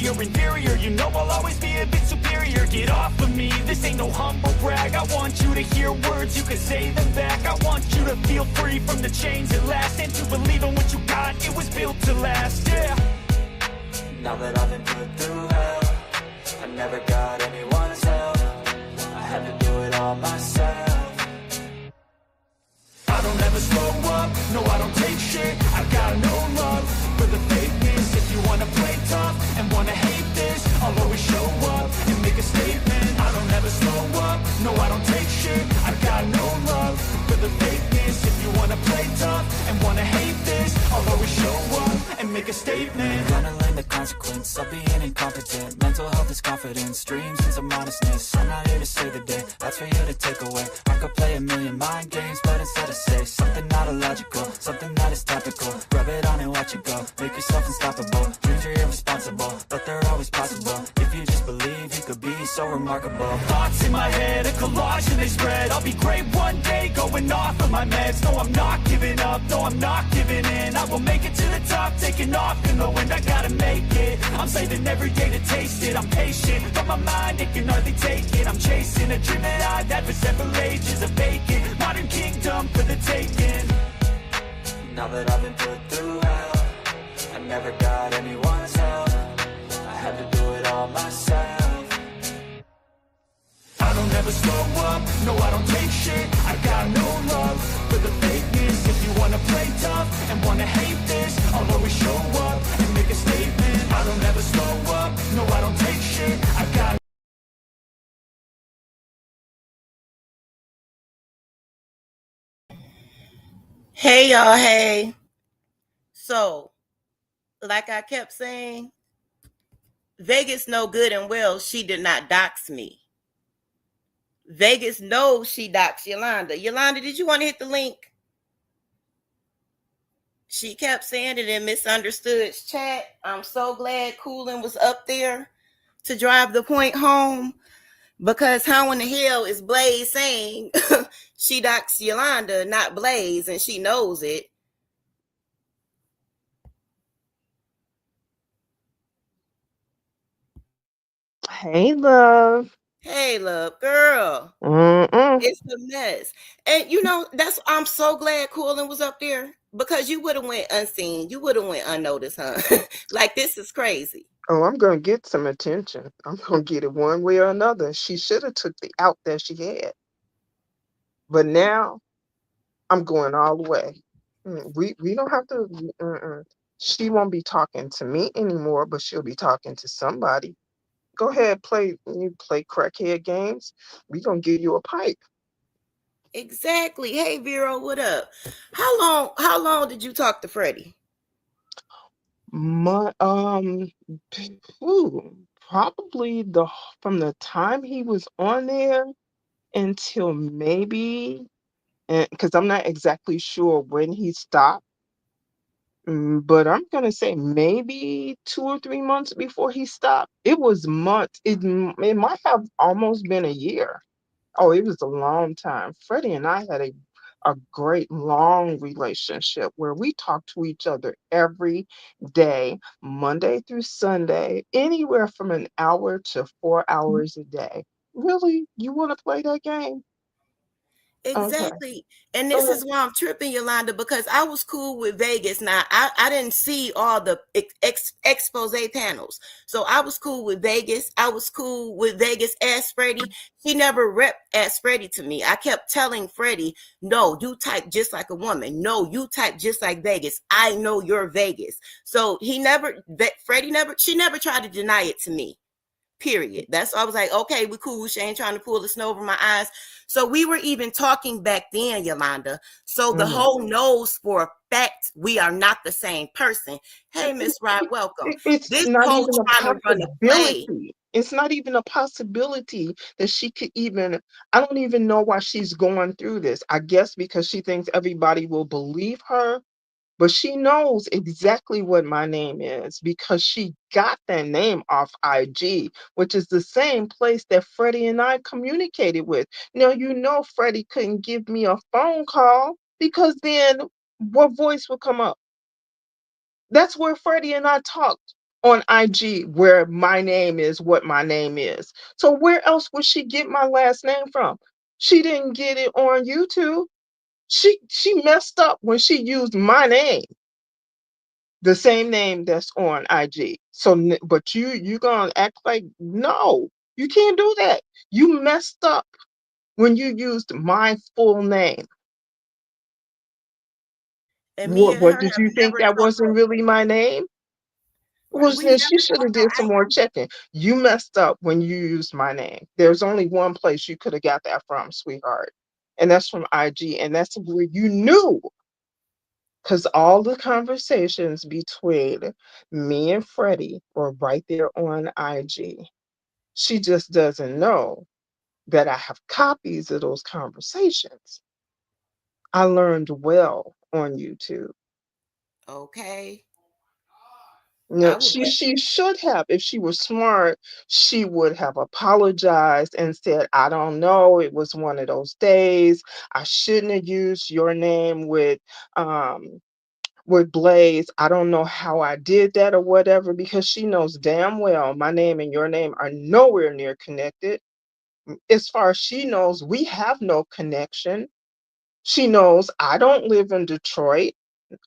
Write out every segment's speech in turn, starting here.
you're inferior. You know I'll always be a bit superior. Get off of me, this ain't no humble brag. I want you to hear words, you can say them back. I want you to feel free from the chains at last, and to believe in what you got, it was built to last, yeah. Now that I've been put through hell, I never got anyone's help. I had to do it all myself. I don't ever slow up, no I don't take shit. I got no love for the fakeness. If you wanna play tough and wanna hate this, I'll always show up and make a statement. I don't ever slow up, no I don't take shit. I got no love for the fakeness. If you wanna play tough and wanna hate this, I'll always show up and make a statement. Gonna learn the consequence of being incompetent. Mental health is confidence, dreams and some honestness. I'm not here to save the day, that's for you to take away. I could play a million mind games, but instead I say something not illogical, something that is topical. Rub it on and watch it go, make yourself unstoppable. Dreams are irresponsible, but they're always possible. If you just believe, you could be so remarkable. Thoughts in my head, a collage and they spread. I'll be great one day, going off of my meds. No, I'm not giving up, no, I'm not giving in. I will make it to the top, taking off in the wind. I gotta make it, I'm saving every day to taste it. I'm patient, but my mind, it can hardly take it. I'm chasing a dream that I've had for several ages. A vacant, modern kingdom for the taking. Now that I've been put through hell, I never got anyone's help. I had to do it all myself. I don't ever slow up, no I don't take shit. I got no love for the fakeness. If you wanna play tough and wanna hate this, I'll always show up and make a statement. I don't ever slow up, no I don't take shit. I got Hey y'all, hey. So, like I kept saying, Vegas know good and well she did not dox me. Vegas knows she doxed Yolanda. Yolanda, did you want to hit the link? She kept saying it in Misunderstood's chat. I'm so glad Coolin was up there to drive the point home, because how in the hell is Blaze saying she doxed Yolanda, not Blaze, and she knows it? Hey, love. Hey, love, girl. Mm-mm. It's a mess. And you know, that's I'm so glad Coolin was up there, because you would have went unseen. You would have went unnoticed, huh? Like, this is crazy. Oh, I'm gonna get some attention. I'm gonna get it one way or another. She should have took the out that she had, but now I'm going all the way. We don't have to. She won't be talking to me anymore, but she'll be talking to somebody. Go ahead, play crackhead games. We gonna give you a pipe. Exactly. Hey Vero, what up? How long did you talk to Freddie? My probably from the time he was on there until maybe, because I'm not exactly sure when he stopped, but I'm gonna say maybe 2 or 3 months before he stopped. It was months. It might have almost been a year. Oh, it was a long time. Freddie and I had a great long relationship where we talked to each other every day, Monday through Sunday, anywhere from an hour to 4 hours a day. Really? You want to play that game? Okay. Exactly. And Go this ahead. is why I'm tripping, Yolanda, because I was cool with Vegas. Now, I didn't see all the expose panels. So I was cool with Vegas. I was cool with Vegas as Freddie. He never rep as Freddie to me. I kept telling Freddie, no, you type just like a woman. No, you type just like Vegas. I know you're Vegas. So Freddie never, she never tried to deny it to me. Period. That's why I was like, okay, we cool. She ain't trying to pull the snow over my eyes. So we were even talking back then, Yolanda. So the Mhm. whole knows for a fact we are not the same person. Hey, Miss Rod, welcome. It's This not whole even a trying to run a play. possibility. It's not even a possibility that she could even. I don't even know why she's going through this. I guess because she thinks everybody will believe her, but she knows exactly what my name is because she got that name off IG, which is the same place that Freddie and I communicated with. Now, Freddie couldn't give me a phone call because then what voice would come up? That's where Freddie and I talked. on IG where my name is what my name is. So where else would she get my last name from? She didn't get it on YouTube. She messed up when she used my name, the same name that's on IG. So but you gonna act like no, you can't do that. You messed up when you used my full name. And me and What her did have you think never that talked wasn't really my name? Was we've this she never should have talked did some more on IG. checking. You messed up when you used my name. There's only one place you could have got that from, sweetheart. And that's from IG. And that's where you knew because all the conversations between me and Freddie were right there on IG. She just doesn't know that I have copies of those conversations. I learned well on YouTube. Okay. No, I would bet she should have. If she was smart, she would have apologized and said, "I don't know. It was one of those days. I shouldn't have used your name with Blaze. I don't know how I did that or whatever," because she knows damn well my name and your name are nowhere near connected. As far as she knows, we have no connection. She knows I don't live in Detroit.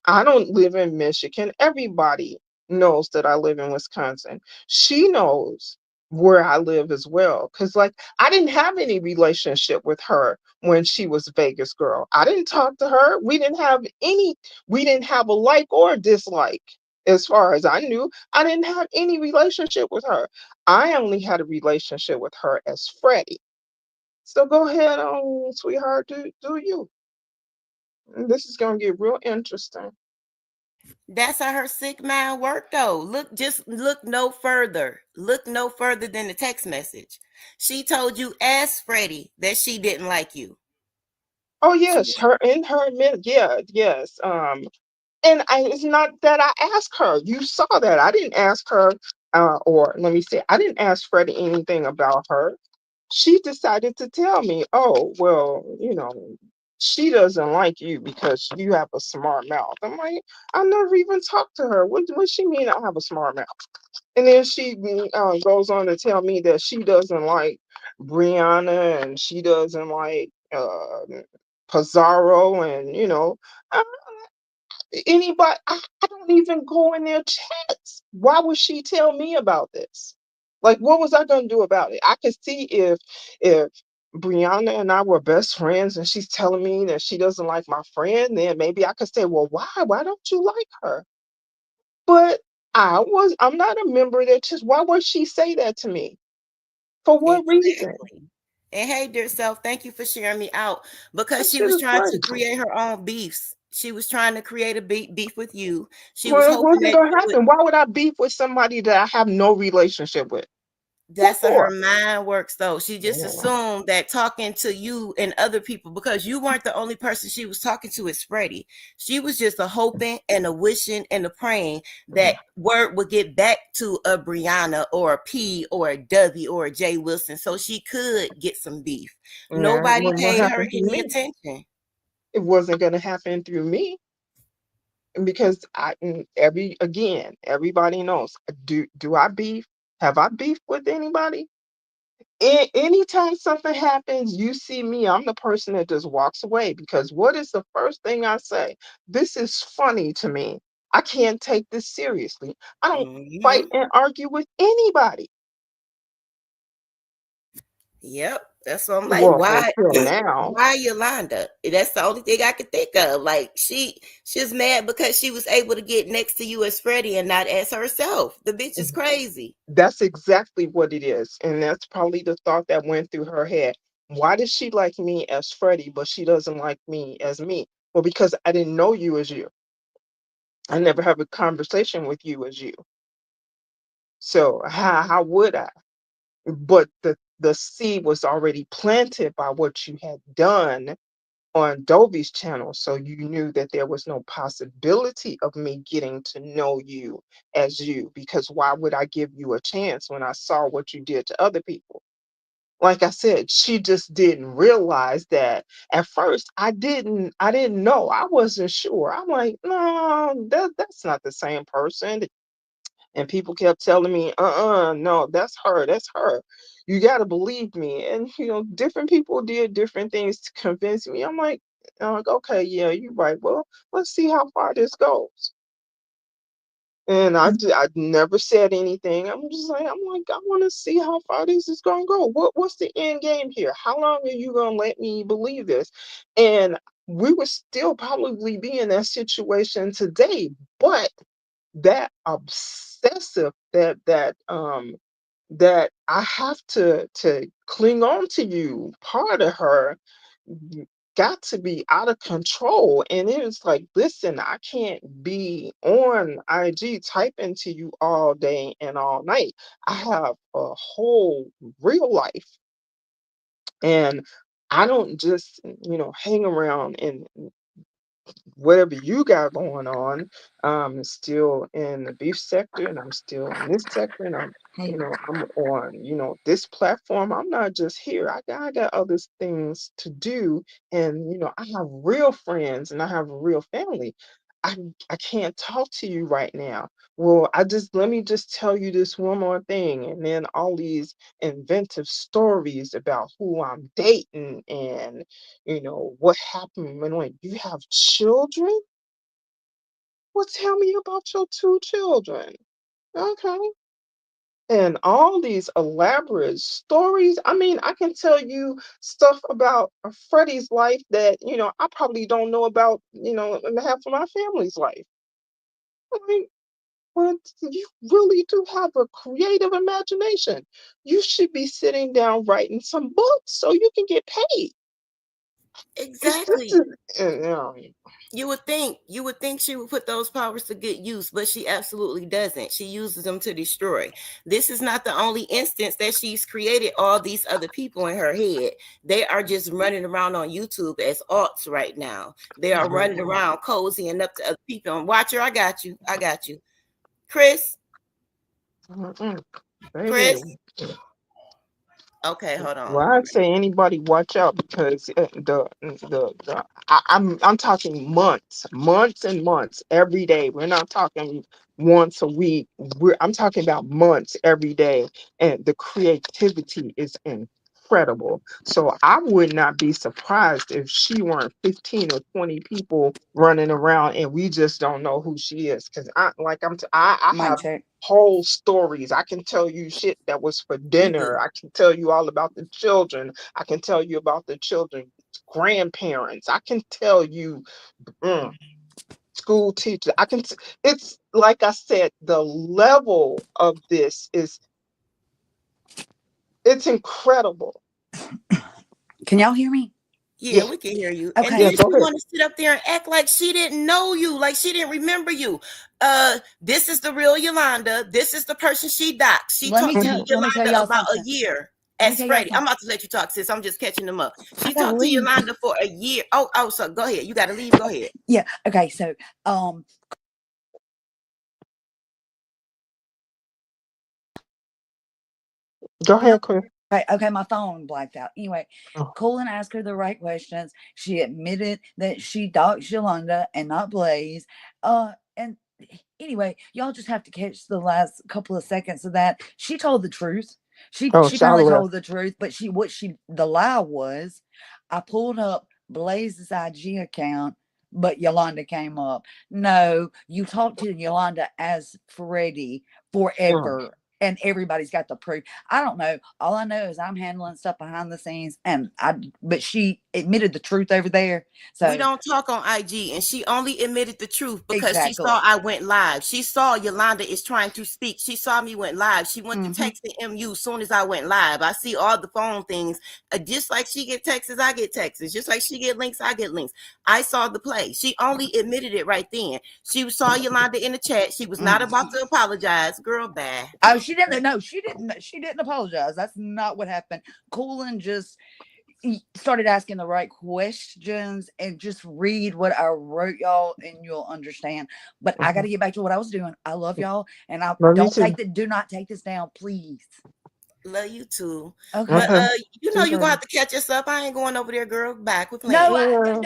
I don't live in Michigan. Everybody knows that I live in Wisconsin. She knows where I live as well. Cause like I didn't have any relationship with her when she was Vegas girl. I didn't talk to her. We didn't have a like or dislike. As far as I knew, I didn't have any relationship with her. I only had a relationship with her as Freddie. So go ahead on, sweetheart, do you. This is gonna get real interesting. that's how her sick mind worked though. Just look no further. Look no further than the text message. She told you, ask Freddie, that she didn't like you. Oh She yes, her in her mid, yeah, yes. And it's not that I asked her. You saw that. I didn't ask her, or let me say, I didn't ask Freddie anything about her. She decided to tell me, oh, well, she doesn't like you because you have a smart mouth. I'm like, I never even talked to her. What she mean I have a smart mouth? And then she goes on to tell me that she doesn't like Brianna and she doesn't like Pizarro and uh, anybody. I don't even go in their chats. Why would she tell me about this? Like, what was I gonna do about it? I could see if Brianna and I were best friends and she's telling me that she doesn't like my friend, then maybe I could say, well, why? Why don't you like her? But I'm not a member that just why would she say that to me? For what reason? exactly. And hey, dear self, thank you for sharing me out That because she shit was is trying to crazy. create her own beefs. She was trying to create a beef with you. She was Well, it hoping wasn't that gonna you would. happen. Why would I beef with somebody that I have no relationship with? What That's how her for? mind works, though. She just Mm, assumed that talking to you and other people, because you weren't the only person she was talking to, is Freddie. She was just a hoping and a wishing and a praying that word would get back to a Brianna or a P or a W or a Jay Wilson so she could get some beef. yeah, Nobody what paid her happened to any me? attention. It wasn't gonna happen through me because everybody knows. Do I beef? Have I beef with anybody? Anytime something happens, you see me, I'm the person that just walks away because what is the first thing I say? This is funny to me. I can't take this seriously. I don't fight Hmm. and argue with anybody. Yep. That's what I'm like. Well, Why? until now. Why Yolanda? That's the only thing I could think of. Like she's mad because she was able to get next to you as Freddie and not as herself. The bitch is crazy. That's exactly what it is. And that's probably the thought that went through her head. Why does she like me as Freddie, but she doesn't like me as me? Well, because I didn't know you as you. I never have a conversation with you as you. So how would I? But the seed was already planted by what you had done on Dovey's channel. So you knew that there was no possibility of me getting to know you as you, because why would I give you a chance when I saw what you did to other people? Like I said, she just didn't realize that at first I didn't know. I wasn't sure. I'm like, no, that's not the same person. And people kept telling me, no, that's her, that's her. You got to believe me. And, different people did different things to convince me. I'm like, okay, yeah, you're right. Well, let's see how far this goes. And I never said anything. I'm like, I want to see how far this is going to go. What's the end game here? How long are you going to let me believe this? And we would still probably be in that situation today, but that obsessive that I have to cling on to you part of her got to be out of control. And it was like, listen, I can't be on IG typing to you all day and all night. I have a whole real life, and I don't just hang around and whatever you got going on. I'm still in the beef sector, and I'm still in this sector, and Hey, I'm on, this platform. I'm not just here. I got other things to do, and I have real friends and I have a real family. I I can't talk to you right now. Well, let me just tell you this one more thing, and then all these inventive stories about who I'm dating and what happened when you have children? Well, tell me about your two children. Okay. And all these elaborate stories. I mean, I can tell you stuff about Freddie's life that, I probably don't know about, half of my family's life. I mean, but you really do have a creative imagination. You should be sitting down writing some books so you can get paid. Because this Exactly. is, You would think she would put those powers to good use, but she absolutely doesn't. She uses them to destroy. This is not the only instance that she's created all these other people in her head. They are just running around on YouTube as alts right now. They are running around cozying up to other people. And watcher, I got you. I got you. Chris, mm-mm, baby. Chris. Okay, hold on. Well, I'd say anybody watch out because I'm talking months and months every day. We're not talking once a week. I'm talking about months every day, and the creativity is incredible. So I would not be surprised if she weren't 15 or 20 people running around, and we just don't know who she is. Because I mic have check. whole stories. I can tell you shit that was for You dinner. do. I can tell you all about the children. I can tell you about the children's grandparents. I can tell you mm, school teachers. It's like I said, the level of this it's incredible. Can y'all hear me? Yeah, Yeah, we can hear you. And yeah, Okay. then go she ahead. want to sit up there and act like she didn't know you, like she didn't remember you. This is the real Yolanda. This is the person she doxed. She Let me talked to tell Mhm. let me tell Yolanda y'all about a something. year Let me as tell y'all Freddie. I'm something. about to let you talk, sis. I'm just catching them up. I She gotta talked to leave. Yolanda for a year. Oh, so go ahead. You got to leave. Go ahead. Yeah. Okay. So um Go ahead, Chris. okay, okay, my phone blacked out. Anyway, Oh, Colin asked her the right questions. She admitted that she doxed Yolanda and not Blaze. And anyway, y'all just have to catch the last couple of seconds of that. She told the truth. oh, She apparently Shallow. told the truth, but the lie was, I pulled up Blaze's IG account, but Yolanda came up. No, you talked to Yolanda as Freddie Mm, forever, and everybody's got the proof. I don't know. All I know is I'm handling stuff behind the scenes, but she admitted the truth over there. We So don't talk on IG, and she only admitted the truth because she saw exactly. I went live. She saw Yolanda is trying to speak. She saw me went live. She went to Hmm. text the MU soon as I went live. I see all the phone things. Just like she get texts, I get texts. Just like she get links, I get links. I saw the play. She only admitted it right then. She saw Yolanda in the chat. She was not about to apologize. Girl, bad. Oh, she didn't. No, she didn't. She didn't apologize. That's not what happened. Coolin just started asking the right questions, and just read what I wrote y'all, and you'll understand. But I got mhm. to get back to what I was doing. I love y'all, and I Love you don't too. take the. Do not take this down, please. Love you too. Okay. But Okay. you know See you're gonna you have to catch us up. I ain't going over there, girl. Bye. Quit No, playing. later.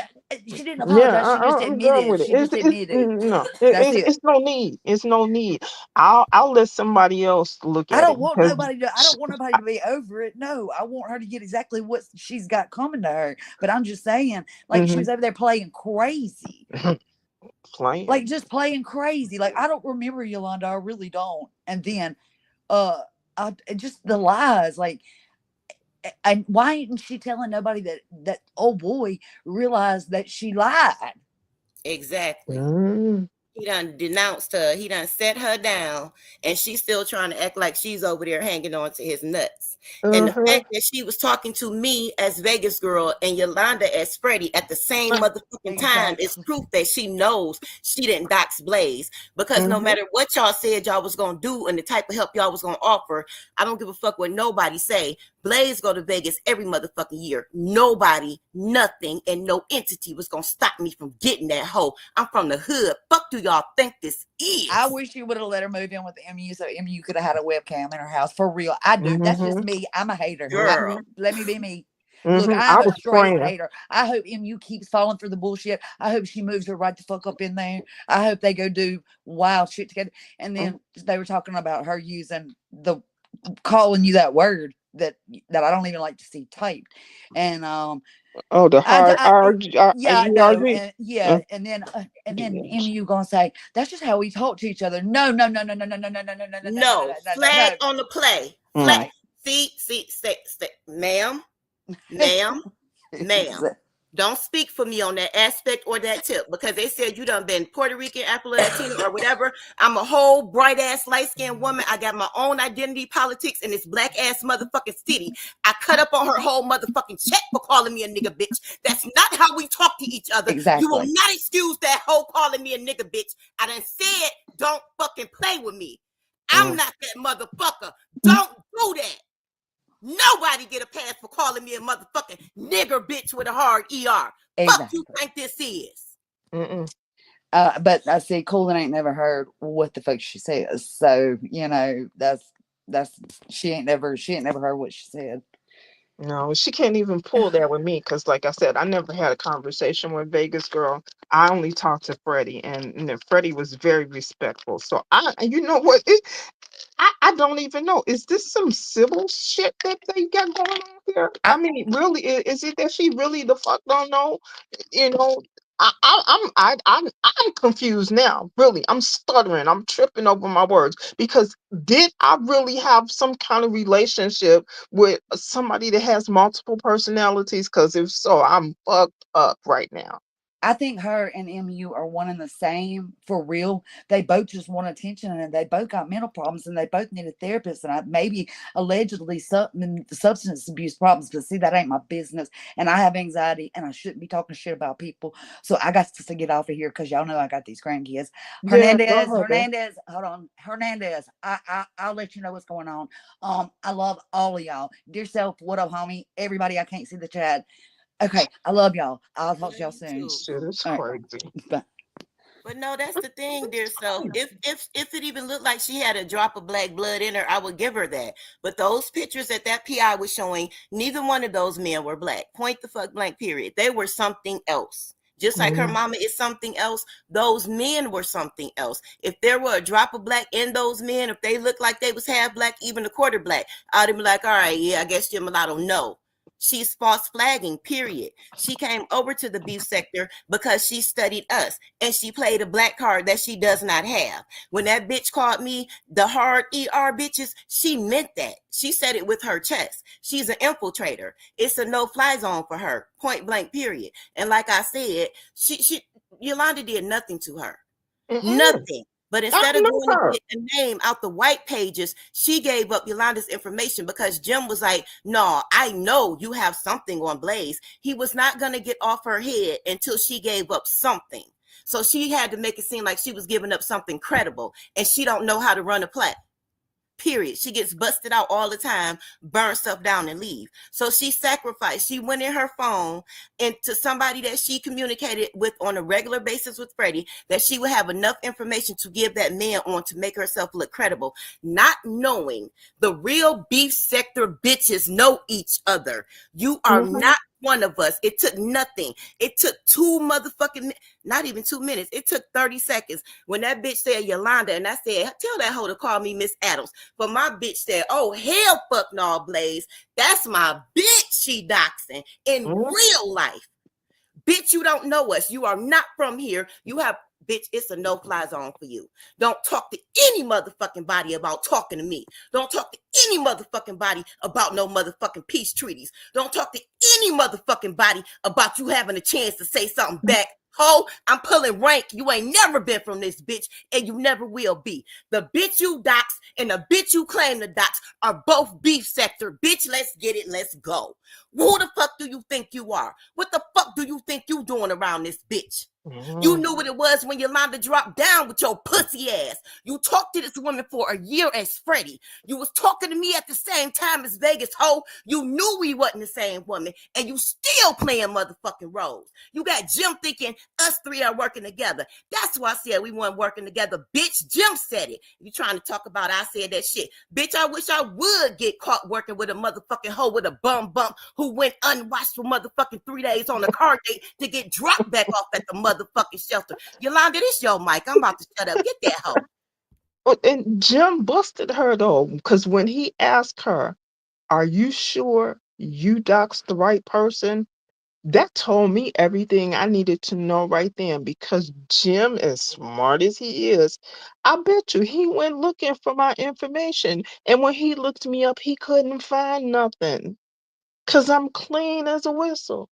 she didn't Yeah, apologize. She just I'm done admitted. with it. She just admitted. No, That's it. it's no need. It's no need. I'll let somebody else look I at it don't want because nobody to. I don't want nobody to be over it. No, I want her to get exactly what she's got coming to her. But I'm just saying, like she hmm was over there playing crazy, like playing. just playing crazy. Like I don't remember Yolanda. I really don't. And then, uh, just the lies. Like, and why isn't she telling nobody that old boy realized that she lied? Exactly. Mm, He done denounced her. He done set her down, and she's still trying to act like she's over there hanging on to his nuts. And the uh-huh. fact that she was talking to me as Vegas girl and Yolanda as Freddie at the same motherfucking time is Exactly. proof that she knows she didn't dox Blaze. Because no hmm matter what y'all said y'all was gonna do and the type of help y'all was gonna offer, I don't give a fuck what nobody say. Blaze go to Vegas every motherfucking year. Nobody, nothing, and no entity was gonna stop me from getting that hoe. I'm from the hood. Fuck do y'all think this I is? wish you would have let her move in with MU so MU could have had a webcam in her house for real. I do. That's just hmm me. I'm a hater. Girl. Let me be me. Look, I I'm a was straight praying. hater. I hope MU keeps falling for the bullshit. I hope she moves her right the fuck up in there. I hope they go do wild shit together. And Mm. then they were talking about her using the calling you that word that I don't even like to see typed. And Oh, the hard yeah, I know, ERG. and Uh, yeah, and then MU gonna say that's just how we talk to each other. No, no, no, no, no, no, no, no, no, no, no, no, no, no, No. no, no, Flag no. on the play. Flag. mm. See, ma'am, ma'am, ma'am. Don't speak for me on that aspect or that tip because they said you done been Puerto Rican, Afro Latino, or whatever. I'm a whole bright ass, light skinned woman. I got my own identity politics in this black ass motherfucking city. I cut up on her whole motherfucking check for calling me a nigga bitch. That's not how we talk to each other. You will Exactly. not excuse that hoe calling me a nigga bitch. I done said, don't fucking play with me. I'm Mm. not that motherfucker. Don't do that. Nobody get a pass for calling me a motherfucking nigger bitch with a hard ER. Fuck you Exactly. think this is? Mm-mm. But I see, Coolin ain't never heard what the fuck she says. So that's she ain't never heard what she said. No, she can't even pull that with me because, like I said, I never had a conversation with Vegas girl. I only talked to Freddie, and then Freddie was very respectful. So you know what? I don't even know. Is this some civil shit that they got going on here? I I mean, really, is it that she really the fuck don't know? You know, I'm confused now. Really, I'm stuttering. I'm tripping over my words because did I really have some kind of relationship with somebody that has multiple personalities? Because if so, I'm fucked up right now. I think her and MU are one and the same for real. They both just want attention and they both got mental problems and they both need a therapist and maybe allegedly substance abuse problems. But see, that ain't my business. And I have anxiety and I shouldn't be talking shit about people. So I got to get off of here because y'all know I got these grandkids. Yeah, go ahead, babe. Hold on. Hernandez, I'll let you know what's going on. I love all of y'all. Dear self, what up, homie? Everybody, I can't see the chat. Okay, I love y'all. I'll talk Love to y'all you soon. too. Shit, it's All right, crazy. bye. But no, that's the thing, dear self. If it even looked like she had a drop of black blood in her, I would give her that. But those pictures that PI was showing, neither one of those men were black. Point the fuck blank. Period. They were something else. Just like her Mhm. mama is something else, those men were something else. If there were a drop of black in those men, if they looked like they was half black, even a quarter black, I'd be like, all right, yeah, I guess you're mulatto. No. She's false flagging, period. She came over to the beef sector because she studied us and she played a black card that she does not have. When that bitch called me the hard ER bitches, she meant that. She said it with her chest. She's an infiltrator. It's a no-fly zone for her, point blank, period. And like I said, she Yolanda did nothing to her. Mm-mm. Nothing. But I instead of know going to her. get the name out the white pages, she gave up Yolanda's information because Jim was like, no, I know you have something on Blaze. He was not going to get off her head until she gave up something. So she had to make it seem like she was giving up something credible and she don't know how to run a play. period. She gets busted out all the time, burn stuff down and leave. So she sacrificed. She went in her phone and to somebody that she communicated with on a regular basis with Freddie, that she would have enough information to give that man on to make herself look credible, not knowing the real beef sector bitches know each other. You are not one of us. It took nothing. It took not even 2 minutes. It took 30 seconds when that bitch said Yolanda, and I said, tell that hoe to call me Miss Adams. But my bitch said, oh, hell fuck no, Blaze. That's my bitch she doxing in real life. Bitch, you don't know us. You are not from here. You have, bitch, it's a no-fly zone for you. Don't talk to any motherfucking body about talking to me. Don't talk to any motherfucking body about no motherfucking peace treaties. Don't talk to any motherfucking body about you having a chance to say something back. Ho, I'm pulling rank. You ain't never been from this bitch, and you never will be. The bitch you dox and the bitch you claim to dox are both beef sector. Bitch, let's get it. Let's go. Who the fuck do you think you are? What the fuck do you think you doing around this bitch? You knew what it was when Yolanda dropped down with your pussy ass. You talked to this woman for a year as Freddie. You was talking to me at the same time as Vegas hoe. You knew we wasn't the same woman, and you still playing motherfucking roles. You got Jim thinking us three are working together. That's why I said we weren't working together. Bitch, Jim said it. You trying to talk about I said that shit. Bitch, I wish I would get caught working with a motherfucking hoe with a bum bump who went unwashed for motherfucking 3 days on a car date to get dropped back off at the motherfucking shelter. Yolanda, this your mic. I'm about to shut up. Get that hoe. And Jim busted her though, because when he asked her, are you sure you doxed the right person? That told me everything I needed to know right then, because Jim, as smart as he is, I bet you he went looking for my information. And when he looked me up, he couldn't find nothing. Because I'm clean as a whistle.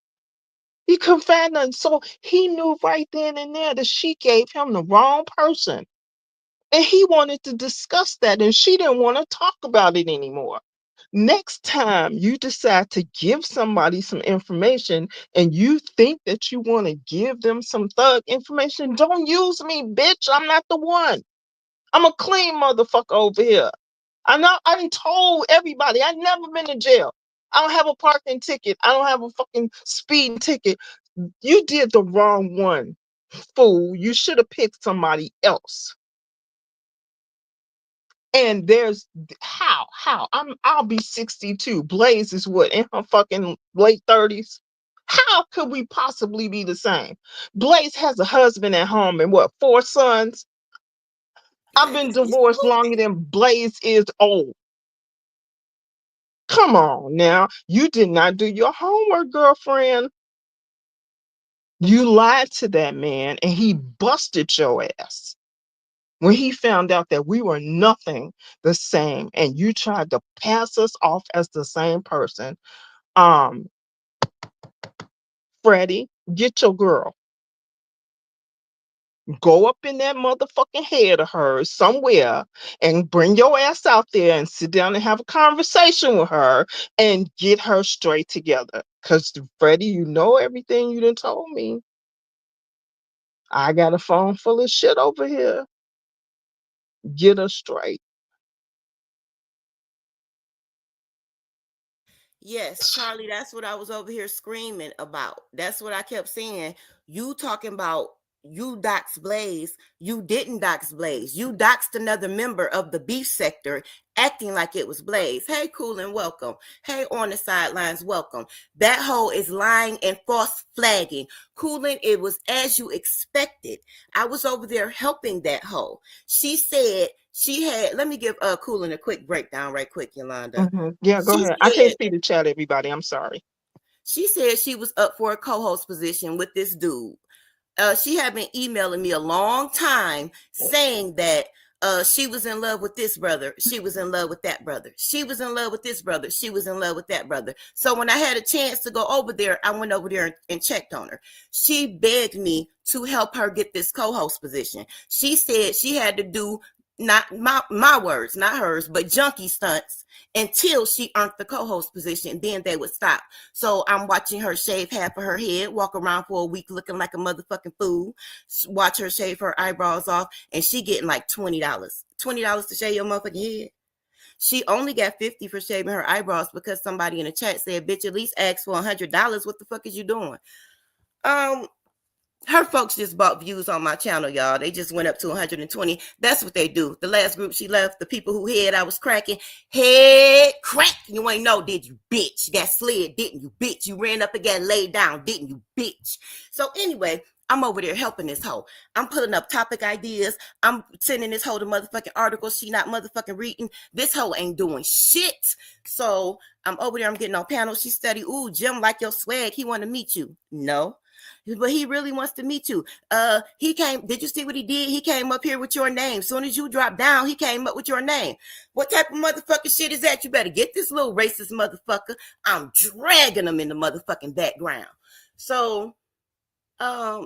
He couldn't find nothing. So he knew right then and there that she gave him the wrong person. And he wanted to discuss that, and she didn't want to talk about it anymore. Next time you decide to give somebody some information and you think that you want to give them some thug information, don't use me, bitch. I'm not the one. I'm a clean motherfucker over here. I know I done told everybody I never been to jail. I don't have a parking ticket. I don't have a fucking speeding ticket. You did the wrong one, fool. You should have picked somebody else. And there's I'll be 62. Blaze is what, in her fucking late 30s? How could we possibly be the same? Blaze has a husband at home and what, 4 sons? I've been divorced longer than Blaze is old. Come on now. You did not do your homework, girlfriend. You lied to that man and he busted your ass. When he found out that we were nothing the same and you tried to pass us off as the same person, um, Freddie, get your girl. Go up in that motherfucking head of hers somewhere and bring your ass out there and sit down and have a conversation with her and get her straight together. Because, Freddie, you know everything you done told me. I got a phone full of shit over here. Get her straight. Yes, Charlie, that's what I was over here screaming about. That's what I kept saying. You talking about you dox Blaze. You didn't dox Blaze. You doxed another member of the beef sector acting like it was Blaze. Hey, cool and welcome. Hey, on the sidelines, welcome. That hoe is lying and false flagging. Coolin, it was as you expected. I was over there helping that hoe. She said she had, let me give Coolin a quick breakdown right quick, Yolanda. Yeah, go She ahead. I can't said see the chat, everybody. I'm sorry. she said she was up for a co-host position with this dude. She had been emailing me a long time saying that she was in love with this brother. She was in love with that brother. She was in love with this brother. She was in love with that brother. So when I had a chance to go over there, I went over there and checked on her. She begged me to help her get this co-host position. She said she had to do, not my words, not hers, but junkie stunts until she earned the co-host position. Then they would stop. So I'm watching her shave half of her head, walk around for a week looking like a motherfucking fool, watch her shave her eyebrows off, and she getting like $20. $20 to shave your motherfucking head. She only got 50 for shaving her eyebrows because somebody in the chat said, bitch, at least ask for $100. What the fuck is you doing? Her folks just bought views on my channel, y'all. They just went up to 120. That's what they do. The last group she left, the people who I was cracking, head crack. You ain't know, did you, bitch? You got slid, didn't you, bitch? You ran up and got laid down, didn't you, bitch? So anyway, I'm over there helping this hoe. I'm pulling up topic ideas. I'm sending this hoe the motherfucking articles she not motherfucking reading. This hoe ain't doing shit. So I'm over there. I'm getting on panels. She study. Ooh, Jim like your swag. He want to meet you. No. But he really wants to meet you. He came. Did you see what he did? He came up here with your name. Soon as you dropped down, he came up with your name. What type of motherfucking shit is that? You better get this little racist motherfucker. I'm dragging him in the motherfucking background. So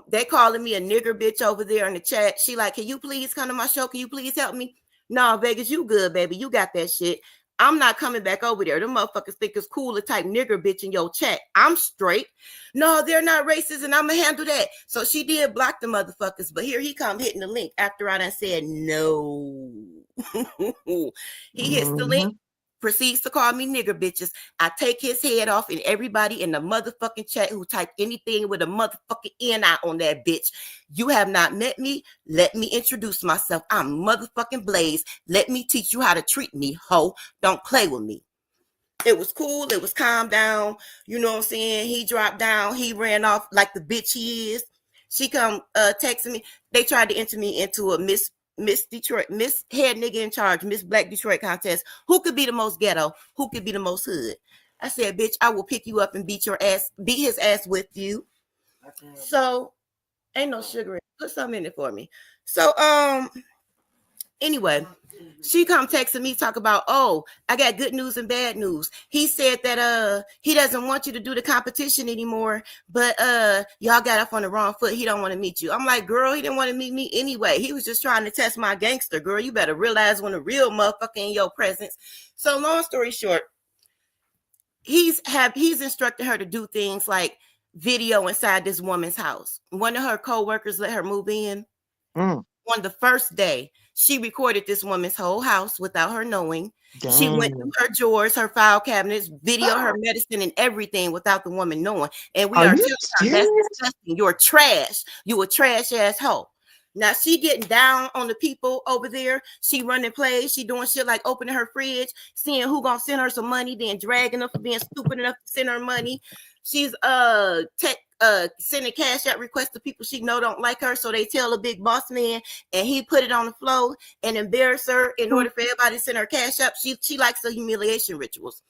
they calling me a nigger bitch over there in the chat. She like, can you please come to my show? Can you please help me? No, Vegas, you good, baby. You got that shit. I'm not coming back over there. Them motherfuckers think it's cool to type nigger bitch in your chat. I'm straight. No, they're not racist, and I'm going to handle that. So she did block the motherfuckers, but here he come hitting the link after I done said no. He hits the link, proceeds to call me nigger bitches. I take his head off, and everybody in the motherfucking chat who typed anything with a motherfucking N-I on that bitch. You have not met me. Let me introduce myself. I'm motherfucking Blaze. Let me teach you how to treat me, ho. Don't play with me. It was cool. It was calm down. You know what I'm saying? He dropped down. He ran off like the bitch he is. She come texting me. They tried to enter me into a Miss Detroit, Miss Head Nigga in Charge, Miss Black Detroit contest. Who could be the most ghetto? Who could be the most hood? I said, bitch, I will pick you up and beat his ass with you. So ain't no sugar. Put something in it for me. So anyway, she come texting me, talk about, oh, I got good news and bad news. He said that he doesn't want you to do the competition anymore, but y'all got off on the wrong foot. He don't want to meet you. I'm like, girl, he didn't want to meet me anyway. He was just trying to test my gangster, girl. You better realize when a real motherfucker in your presence. So long story short, he's instructed her to do things like video inside this woman's house. One of her co-workers let her move in. On the first day, she recorded this woman's whole house without her knowing. Dang. She went through her drawers, her file cabinets, video her medicine and everything without the woman knowing. And we are telling her, that's disgusting. You're trash. You a trash ass hoe. Now she getting down on the people over there. She running plays. She doing shit like opening her fridge, seeing who gonna send her some money, then dragging her for being stupid enough to send her money. She's sending cash out requests to people she know don't like her, so they tell a big boss man, and he put it on the floor and embarrass her in order for everybody to send her cash up. She likes the humiliation rituals.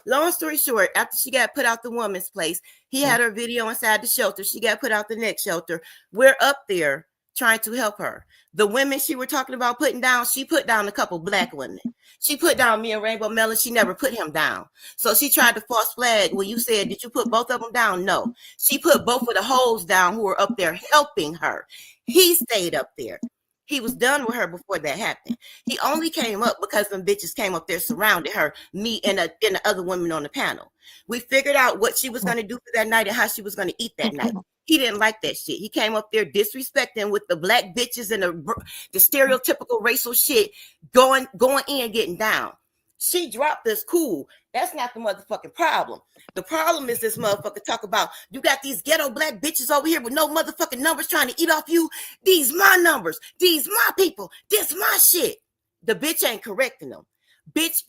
Long story short, after she got put out the woman's place, he had her video inside the shelter. She got put out the next shelter. We're up there trying to help her. The women she were talking about putting down, she put down a couple black women. She put down me and Rainbow Melon. She never put him down. So she tried to false flag when you said, did you put both of them down? No. She put both of the hoes down who were up there helping her. He stayed up there. He was done with her before that happened. He only came up because some bitches came up there, surrounded her, me and the other women on the panel. We figured out what she was going to do for that night and how she was going to eat that night. He didn't like that shit. He came up there disrespecting with the black bitches and the stereotypical racial shit, going in, getting down. She dropped this cool. That's not the motherfucking problem. The problem is this motherfucker talk about, you got these ghetto black bitches over here with no motherfucking numbers trying to eat off you. These my numbers. These my people. This my shit. The bitch ain't correcting them. Bitch,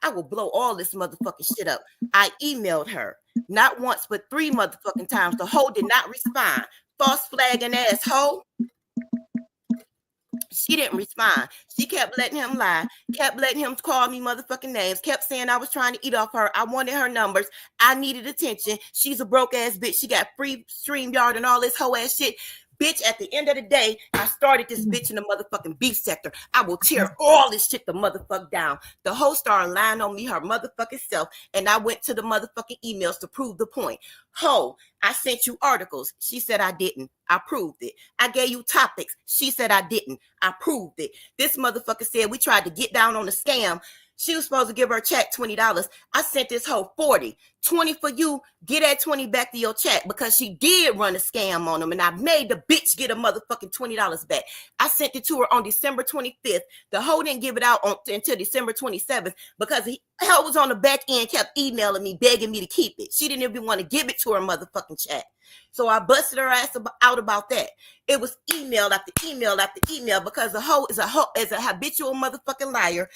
I will blow all this motherfucking shit up. I emailed her. Not once, but 3 motherfucking times. The hoe did not respond. False flagging asshole. She didn't respond. She kept letting him lie, kept letting him call me motherfucking names, kept saying I was trying to eat off her. I wanted her numbers. I needed attention. She's a broke ass bitch. She got free StreamYard and all this hoe ass shit. Bitch, at the end of the day, I started this bitch in the motherfucking beef sector. I will tear all this shit the motherfuck down. The hoe started lying on me her motherfucking self, and I went to the motherfucking emails to prove the point. Ho, I sent you articles. She said I didn't. I proved it. I gave you topics. She said I didn't. I proved it. This motherfucker said we tried to get down on the scam. She was supposed to give her check $20. I sent this hoe 40. 20 for you. Get that 20 back to your check because she did run a scam on them. And I made the bitch get a motherfucking $20 back. I sent it to her on December 25th. The hoe didn't give it out until December 27th because the hoe was on the back end, kept emailing me, begging me to keep it. She didn't even want to give it to her motherfucking check. So I busted her ass out about that. It was email after email after email because the hoe is a habitual motherfucking liar.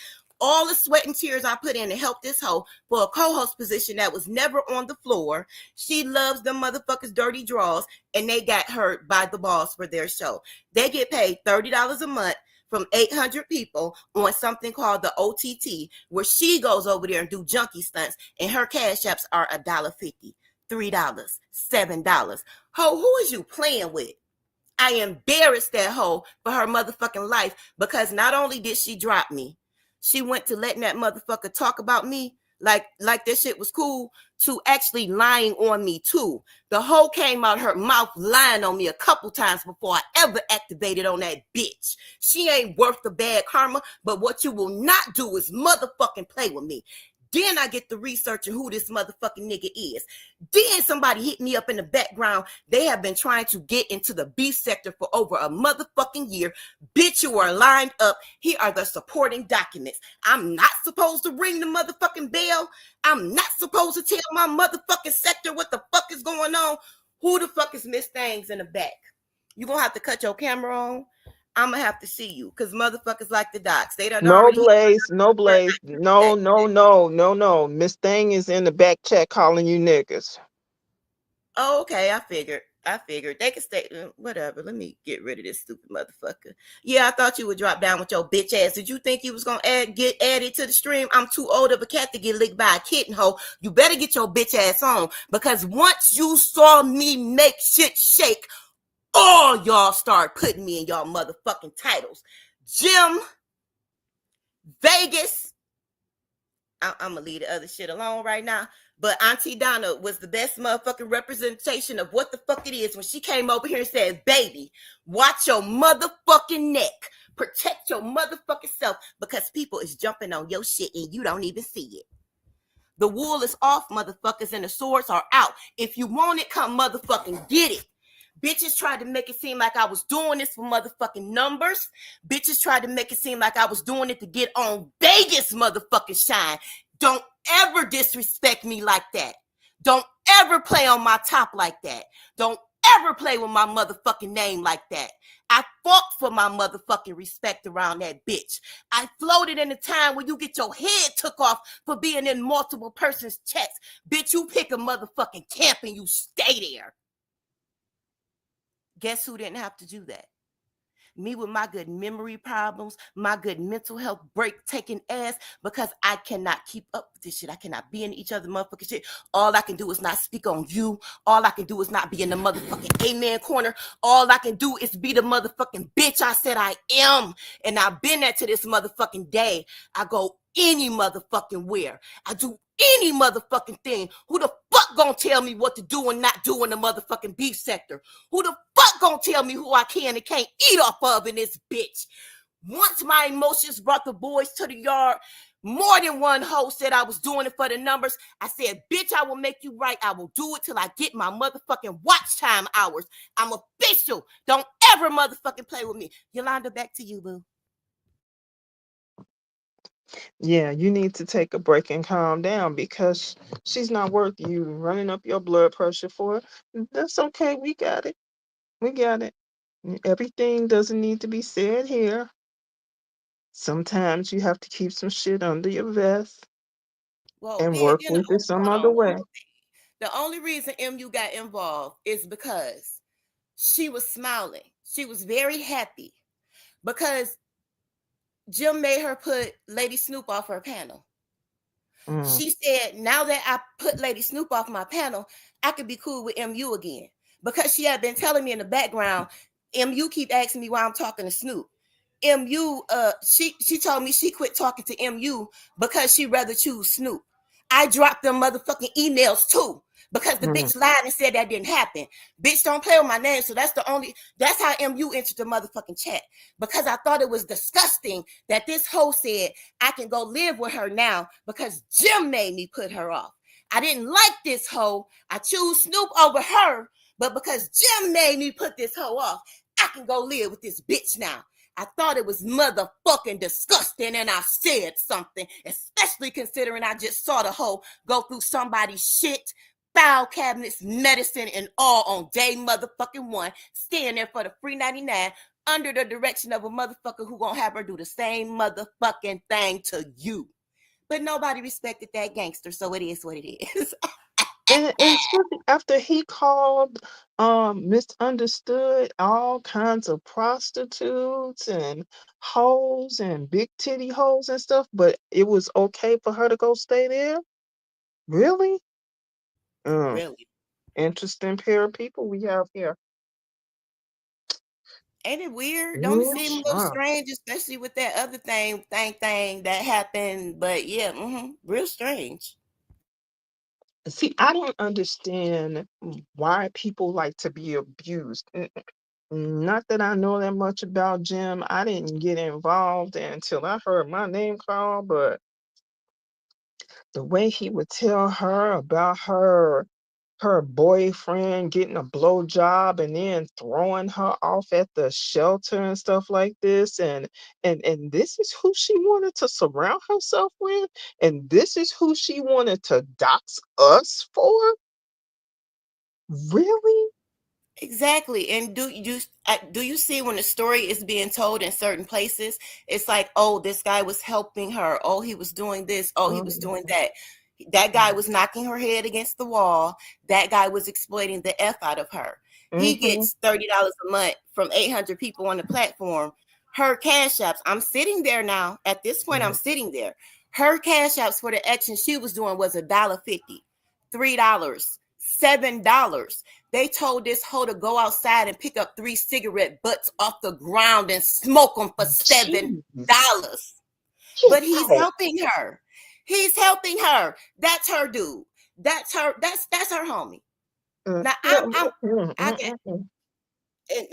All the sweat and tears I put in to help this hoe for a co-host position that was never on the floor. She loves them motherfuckers' dirty draws, and they got hurt by the boss for their show. They get paid $30 a month from 800 people on something called the OTT, where she goes over there and do junkie stunts, and her cash apps are $1.50, $3, $7. Ho, who is you playing with? I embarrassed that hoe for her motherfucking life because not only did she drop me, she went to letting that motherfucker talk about me like this shit was cool to actually lying on me too. The hoe came out her mouth lying on me a couple times before I ever activated on that bitch. She ain't worth the bad karma, but what you will not do is motherfucking play with me. Then I get to researching who this motherfucking nigga is. Then somebody hit me up in the background. They have been trying to get into the beef sector for over a motherfucking year. Bitch, you are lined up. Here are the supporting documents. I'm not supposed to ring the motherfucking bell. I'm not supposed to tell my motherfucking sector what the fuck is going on. Who the fuck is Miss Things in the back? You gonna have to cut your camera on. I'm gonna have to see you because motherfuckers like the docs. They done No already. Blaze, no Blaze. No. Miss Thing is in the back chat calling you niggas. Oh, okay. I figured they could stay. Whatever. Let me get rid of this stupid motherfucker. Yeah, I thought you would drop down with your bitch ass. Did you think you was gonna get added to the stream? I'm too old of a cat to get licked by a kitten hoe. You better get your bitch ass on because once you saw me make shit shake, all y'all start putting me in y'all motherfucking titles. Jim, Vegas. I'm gonna leave the other shit alone right now. But Auntie Donna was the best motherfucking representation of what the fuck it is when she came over here and said, baby, watch your motherfucking neck. Protect your motherfucking self because people is jumping on your shit and you don't even see it. The wool is off, motherfuckers, and the swords are out. If you want it, come motherfucking get it. Bitches tried to make it seem like I was doing this for motherfucking numbers. Bitches tried to make it seem like I was doing it to get on Vegas motherfucking shine. Don't ever disrespect me like that. Don't ever play on my top like that. Don't ever play with my motherfucking name like that. I fought for my motherfucking respect around that bitch. I floated in a time when you get your head took off for being in multiple persons' checks. Bitch, you pick a motherfucking camp and you stay there. Guess who didn't have to do that? Me with my good memory problems, my good mental health break taking ass, because I cannot keep up with this shit. I cannot be in each other's motherfucking shit. All I can do is not speak on you. All I can do is not be in the motherfucking amen corner. All I can do is be the motherfucking bitch I said I am. And I've been there to this motherfucking day. I go any motherfucking where. I do any motherfucking thing. Who the fuck gonna tell me what to do and not do in the motherfucking beef sector? Who the fuck gonna tell me who I can and can't eat off of in this bitch? Once my emotions brought the boys to the yard, more than one hoe said I was doing it for the numbers. I said, bitch, I will make you right. I will do it till I get my motherfucking watch time hours. I'm official. Don't ever motherfucking play with me. Yolanda, back to you, boo. Yeah, you need to take a break and calm down because she's not worth you running up your blood pressure for. That's okay. We got it. We got it. Everything doesn't need to be said here. Sometimes you have to keep some shit under your vest Well, and then, work with it some hold other on. way. The only reason MU got involved is because she was smiling. She was very happy because Jim made her put Lady Snoop off her panel. She said, now that I put Lady Snoop off my panel, I could be cool with MU again. Because she had been telling me in the background, MU keep asking me why I'm talking to Snoop. MU, she told me she quit talking to MU because she'd rather choose Snoop. I dropped them motherfucking emails too because the Mm. bitch lied and said that didn't happen. Bitch, don't play with my name. So that's how MU entered the motherfucking chat. Because I thought it was disgusting that this hoe said I can go live with her now because Jim made me put her off. I didn't like this hoe. I choose Snoop over her, but because Jim made me put this hoe off, I can go live with this bitch now. I thought it was motherfucking disgusting, and I said something, especially considering I just saw the hoe go through somebody's shit, file cabinets, medicine, and all on day motherfucking one, staying there for the free 99 under the direction of a motherfucker who gonna have her do the same motherfucking thing to you. But nobody respected that gangster, so it is what it is. And especially after he called misunderstood all kinds of prostitutes and hoes and big titty hoes and stuff, but it was okay for her to go stay there? Really? Mm, Really. interesting pair of people we have here. Ain't it weird? Don't it Ooh, seem a little child. strange, especially with that other thing that happened? But yeah, real strange. See, I don't understand why people like to be abused. Not that I know that much about Jim. I didn't get involved until I heard my name called, but the way he would tell her about her boyfriend getting a blowjob and then throwing her off at the shelter and stuff like this, and this is who she wanted to surround herself with, and this is who she wanted to dox us for? Really? Exactly. And do you see when the story is being told in certain places, it's like, oh, this guy was helping her. Oh, he was doing this. Oh, he was doing Mhm, that. That guy was knocking her head against the wall. That guy was exploiting the F out of her. He mhm, gets $30 a month from 800 people on the platform. Her cash apps, I'm sitting there now. At this point, I'm mhm. sitting there. Her cash apps for the action she was doing was $1.50, $3, $7. They told this hoe to go outside and pick up 3 cigarette butts off the ground and smoke them for Jeez, $7. get But he's out. helping her. He's helping her. That's her dude. That's her. That's her homie. Now I get and,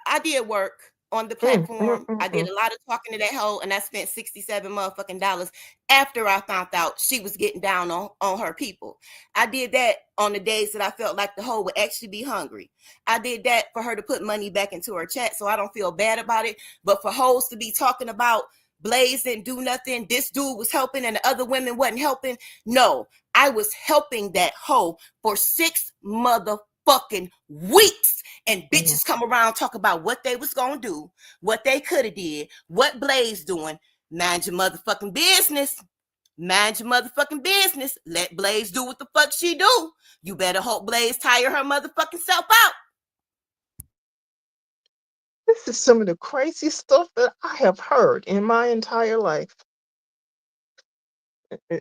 I did work on the platform. I did a lot of talking to that hoe, and I spent 67 motherfucking dollars after I found out she was getting down on her people. I did that on the days that I felt like the hoe would actually be hungry. I did that for her to put money back into her chat, so I don't feel bad about it. But for hoes to be talking about Blaze didn't do nothing, this dude was helping and the other women wasn't helping. No, I was helping that hoe for 6 motherfucking weeks, and bitches come around talk about what they was gonna do, what they could have did, what Blaze doing. Mind your motherfucking business. Mind your motherfucking business. Let Blaze do what the fuck she do. You better hope Blaze tire her motherfucking self out. This is some of the crazy stuff that I have heard in my entire life.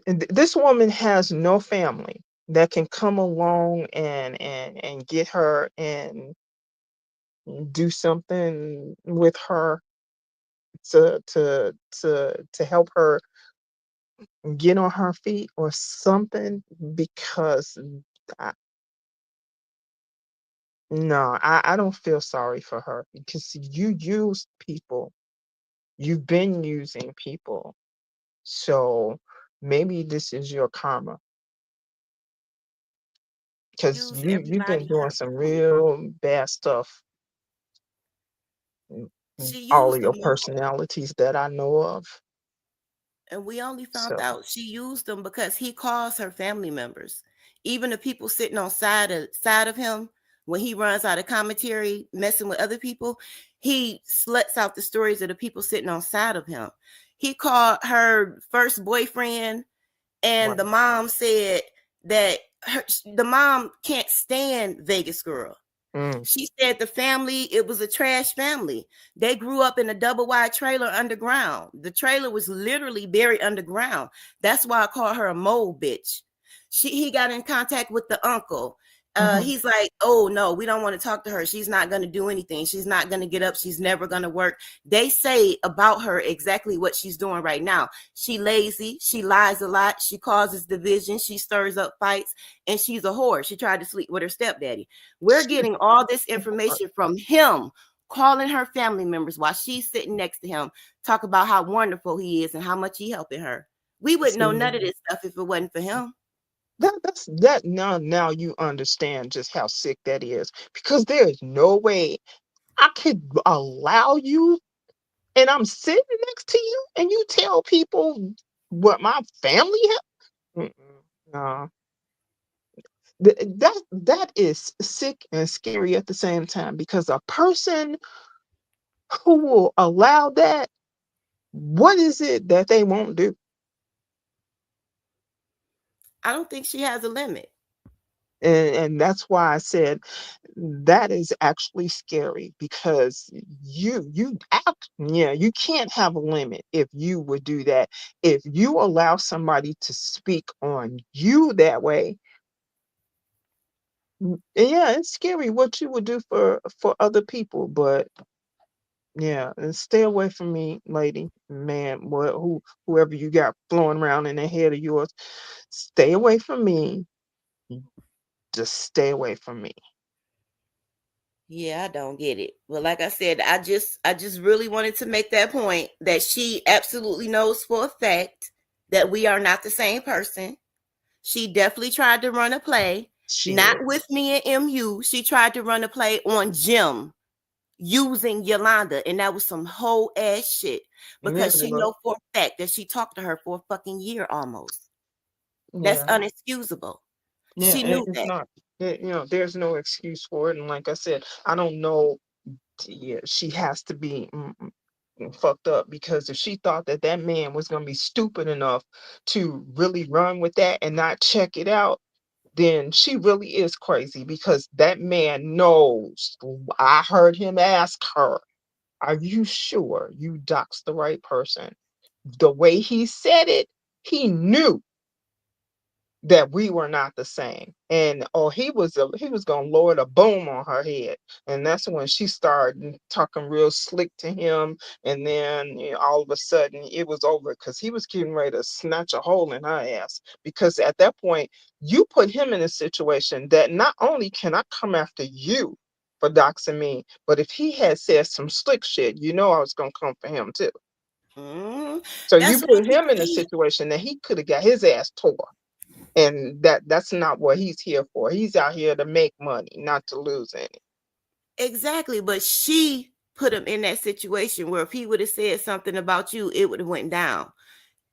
And this woman has no family that can come along and get her and do something with her to help her get on her feet or something, because I, no, I don't feel sorry for her, because you use people. You've been using people. So maybe this is your karma, because Use you've been everybody doing her some family. real bad stuff. She All of used your them, personalities that I know of. and we only found So out she used them because he calls her family members. Even the people sitting on side of him, when he runs out of commentary, messing with other people, he sluts out the stories of the people sitting on side of him. He called her first boyfriend, and right. the mom said that the mom can't stand Vegas Girl. Mm, She said the family, it was a trash family. They grew up in a double wide trailer underground. The trailer was literally buried underground. That's why I call her a mole bitch. He got in contact with the uncle. Mhm. he's like, oh no, we don't want to talk to her. She's not going to do anything. She's not going to get up. She's never going to work. They say about her exactly what she's doing right now. She lazy. She lies a lot. She causes division. She stirs up fights, and she's a whore. She tried to sleep with her stepdaddy. We're She getting all this information from him, calling her family members while she's sitting next to him, talk about how wonderful he is and how much he helping her. We wouldn't know none of this stuff if it wasn't for him. that now you understand just how sick that is, because there is no way I could allow you, and I'm sitting next to you and you tell people what my family has. No, that is sick and scary at the same time, because a person who will allow that, what is it that they won't do? I don't think she has a limit. And that's why I said that is actually scary, because you act, yeah, you can't have a limit if you would do that. If you allow somebody to speak on you that way, yeah, it's scary what you would do for other people. But yeah, and stay away from me, lady, man, whoever you got flowing around in the head of yours, stay away from me. Just stay away from me. Yeah, I don't get it. But like I said, I just really wanted to make that point that she absolutely knows for a fact that we are not the same person. She definitely tried to run a play, not Shit. with me and MU. She tried to run a play on Jim using Yolanda, and that was some whole ass shit Yeah, because she know for a fact that she talked to her for a fucking year almost. That's yeah. unexcusable. Yeah, She knew it's that. not. There's no excuse for it. And like I said, I don't know. Yeah, she has to be fucked up, because if she thought that that man was gonna be stupid enough to really run with that and not check it out, then she really is crazy, because that man knows. I heard him ask her, "Are you sure you doxed the right person?" The way he said it, he knew that we were not the same. And oh, he was gonna lower the boom on her head. And that's when she started talking real slick to him. And then, all of a sudden it was over, because he was getting ready to snatch a hole in her ass. Because at that point, you put him in a situation that not only can I come after you for doxing me, but if he had said some slick shit, I was gonna come for him too. Mhm. So you That's why put him in a see, situation that he could have got his ass tore, and that's not what he's here for. He's out here to make money, not to lose any. exactly, but she put him in that situation where if he would have said something about you, it would have went down.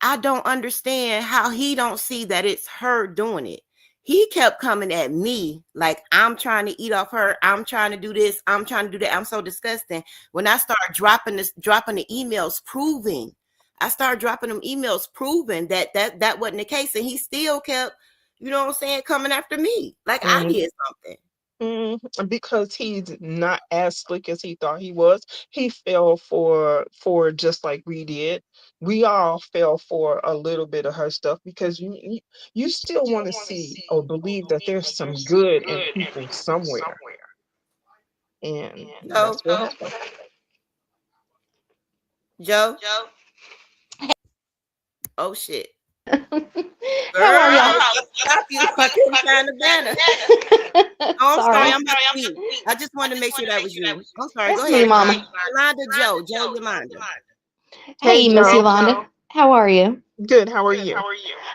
I don't understand how he don't see that it's her doing it. He kept coming at me like I'm trying to eat off her. I'm trying to do this. I'm trying to do that. I'm so disgusting. When I started dropping the emails proving, I started dropping them emails proving that wasn't the case, and he still kept, what I'm saying, coming after me like I Mm, did something. because he's not as slick as he thought he was. He fell for just like we did. We all fell for a little bit of her stuff, because you still want to see or believe that there's some good in people somewhere, and Joe, that's what happened. Joe, oh shit. How Girl, are I y'all? was about to stop you. I couldn't find the banner. Oh, I'm sorry. Sorry. I'm about to mute. I just wanted to make sure that was you. I'm sorry. Go That's me, ahead. Mama. Yolanda Joe. Joe Yolanda. Hey, Hey, Miss Joe. Yolanda. How are you? Good. How are you?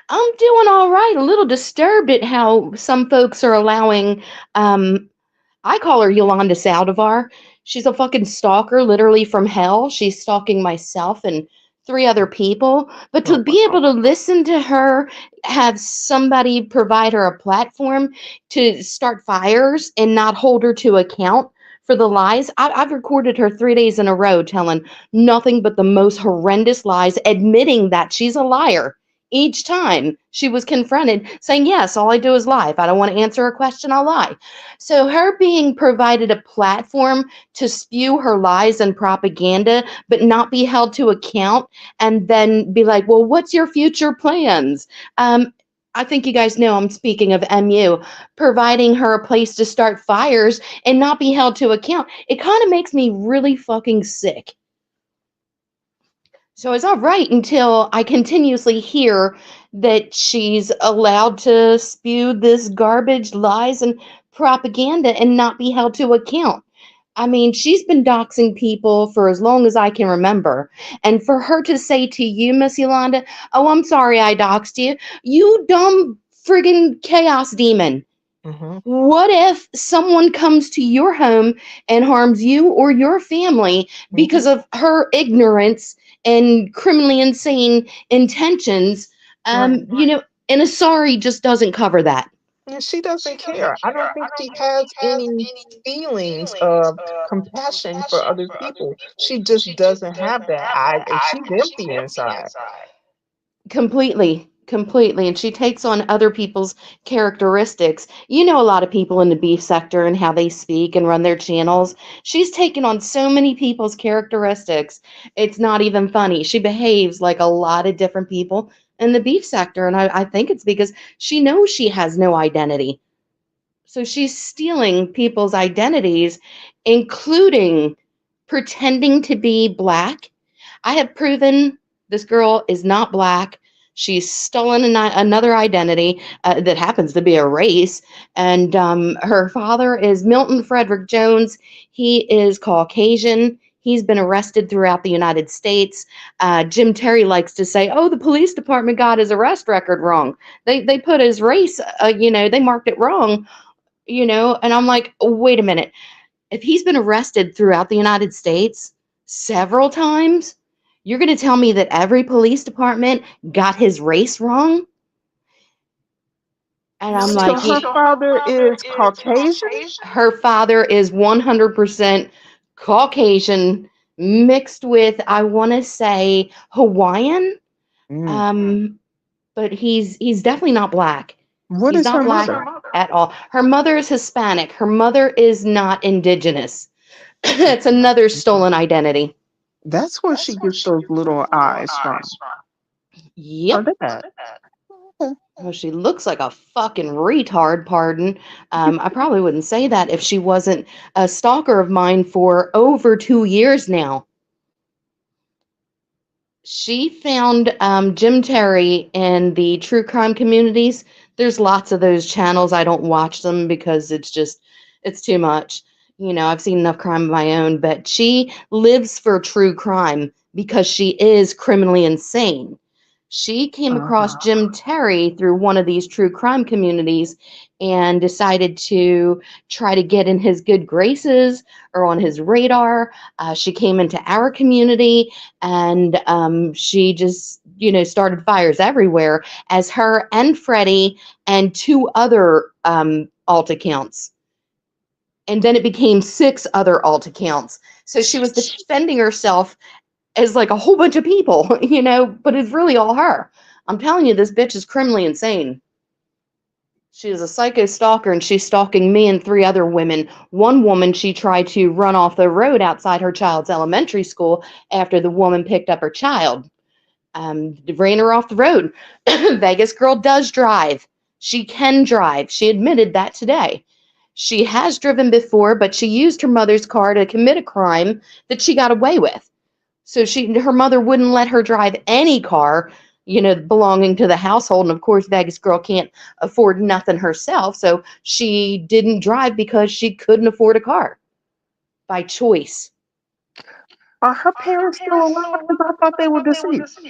I'm doing all right. A little disturbed at how some folks are allowing I call her Yolanda Saldivar. She's a fucking stalker, literally from hell. She's stalking myself and three other people. But Oh, to be wow. able to listen to her, have somebody provide her a platform to start fires and not hold her to account for the lies. I've recorded her 3 days in a row telling nothing but the most horrendous lies, admitting that she's a liar. Each time she was confronted, saying, yes, all I do is lie. If I don't want to answer a question, I'll lie. So, her being provided a platform to spew her lies and propaganda, but not be held to account, and then be like, well, what's your future plans? I think you guys know I'm speaking of MU, providing her a place to start fires and not be held to account. It kind of makes me really fucking sick. So it's all right until I continuously hear that she's allowed to spew this garbage, lies, and propaganda and not be held to account. I mean, she's been doxing people for as long as I can remember. And for her to say to you, Miss Yolanda, oh, I'm sorry I doxed you, you dumb friggin' chaos demon. Hmm. What if someone comes to your home and harms you or your family because Hmm. of her ignorance and criminally insane intentions? Right. And a sorry just doesn't cover that. And she doesn't care. I don't think she has any feelings of compassion for other people. She just doesn't have that. She's empty inside. Completely. And she takes on other people's characteristics. You know, a lot of people in the beef sector and how they speak and run their channels. She's taken on so many people's characteristics. It's not even funny. She behaves like a lot of different people in the beef sector. And I think it's because she knows she has no identity. So she's stealing people's identities, including pretending to be black. I have proven this girl is not black. She's stolen another identity that happens to be a race. And her father is Milton Frederick Jones. He is Caucasian. He's been arrested throughout the United States. Jim Terry likes to say, oh, the police department got his arrest record wrong. They put his race, they marked it wrong, and I'm like, wait a minute. If he's been arrested throughout the United States several times, you're going to tell me that every police department got his race wrong? And I'm So like, her father is Caucasian? her father is 100% Caucasian mixed with, I want to say, Hawaiian. Mm. Um, but he's definitely not black. What He's is not her black mother? at all. Her mother is Hispanic. Her mother is not indigenous. It's another stolen identity. That's where she gets those little eyes from. Her Yep. dad. Okay. Well, she looks like a fucking retard, pardon. I probably wouldn't say that if she wasn't a stalker of mine for over 2 years now. She found Jim Terry in the true crime communities. There's lots of those channels. I don't watch them because it's too much. I've seen enough crime of my own, but she lives for true crime because she is criminally insane. She came across Uh-huh. Jim Terry through one of these true crime communities and decided to try to get in his good graces or on his radar. She came into our community and she just, started fires everywhere as her and Freddie and two other alt accounts. And then it became six other alt accounts. So she was defending herself as like a whole bunch of people, but it's really all her. I'm telling you, this bitch is criminally insane. She is a psycho stalker and she's stalking me and three other women. One woman she tried to run off the road outside her child's elementary school after the woman picked up her child. Ran her off the road. Vegas girl does drive. She can drive. She admitted that today. She has driven before, but she used her mother's car to commit a crime that she got away with. So her mother wouldn't let her drive any car, belonging to the household. And of course, Vegas girl can't afford nothing herself. So she didn't drive because she couldn't afford a car by choice. Are her parents still alive? Because I thought they were deceased.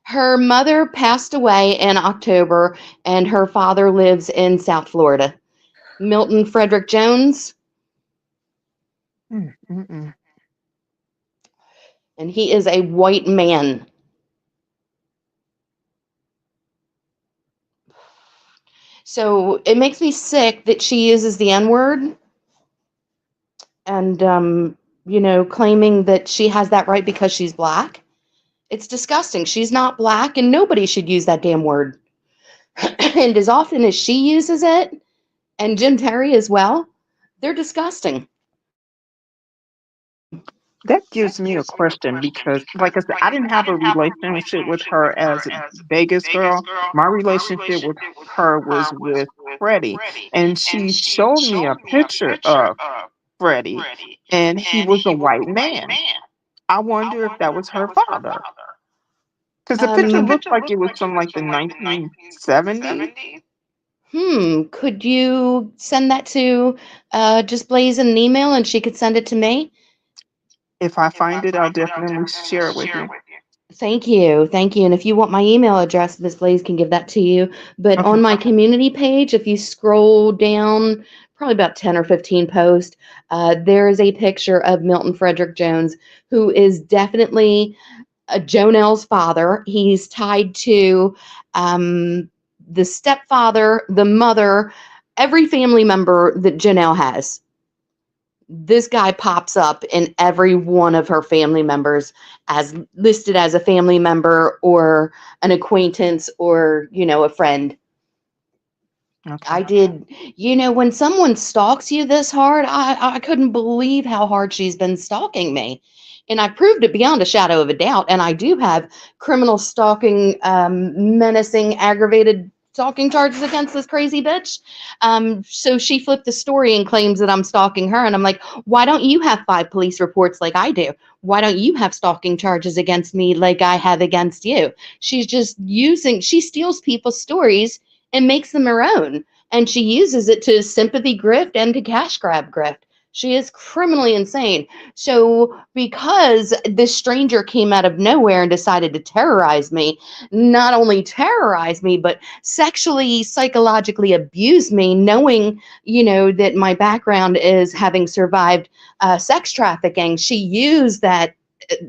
Her mother passed away in October, and her father lives in South Florida. Milton Frederick Jones, Mm. and he is a white man. So it makes me sick that she uses the N word and, claiming that she has that right because she's black. It's disgusting. She's not black, and nobody should use that damn word. And as often as she uses it, and Jim Terry as well, they're disgusting. That gives me a question because, like I said, I didn't have a relationship with her as a Vegas girl. My relationship with her was with Freddie, and she showed me a picture of Freddie, and he was a white man. I wonder if that was her father because the picture Um, looked like it was from like the 1970s. could you send that to just Blaze in an email and she could send it to me? If I find it, I'll definitely share it with you. Thank you. Thank you. And if you want my email address, Miss Blaze can give that to you. But Okay. on my community page, if you scroll down probably about 10 or 15 posts, there is a picture of Milton Frederick Jones, who is definitely Jonel's father. He's tied to the stepfather, the mother, every family member that Jonelle has. This guy pops up in every one of her family members as listed as a family member or an acquaintance or, a friend. Okay. I did, when someone stalks you this hard, I couldn't believe how hard she's been stalking me. And I proved it beyond a shadow of a doubt. And I do have criminal stalking, menacing, aggravated stalking charges against this crazy bitch. So she flipped the story and claims that I'm stalking her. And I'm like, why don't you have 5 police reports like I do? Why don't you have stalking charges against me like I have against you? She's just she steals people's stories and makes them her own, and she uses it to sympathy grift and to cash grab grift. She is criminally insane. So, because this stranger came out of nowhere and decided to terrorize me, not only terrorize me, but sexually, psychologically abuse me, knowing, that my background is having survived sex trafficking, she used that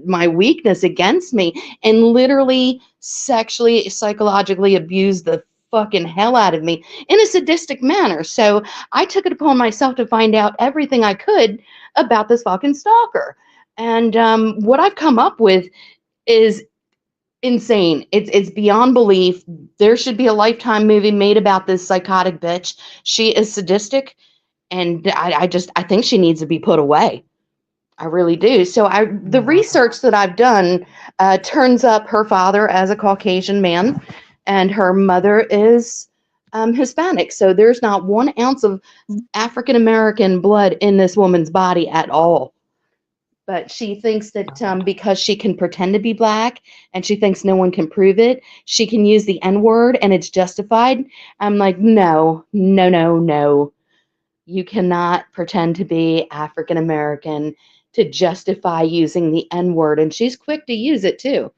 my weakness against me and literally sexually psychologically abused the fucking hell out of me in a sadistic manner. So I took it upon myself to find out everything I could about this fucking stalker. And what I've come up with is insane. It's beyond belief. There should be a Lifetime movie made about this psychotic bitch. She is sadistic, and I think she needs to be put away. I really do. So the Wow. research that I've done turns up her father as a Caucasian man, and her mother is Hispanic. So there's not 1 ounce of African American blood in this woman's body at all. But she thinks that because she can pretend to be black and she thinks no one can prove it, she can use the N word and it's justified. I'm like, no, no, no, no. You cannot pretend to be African American to justify using the N word. And she's quick to use it too.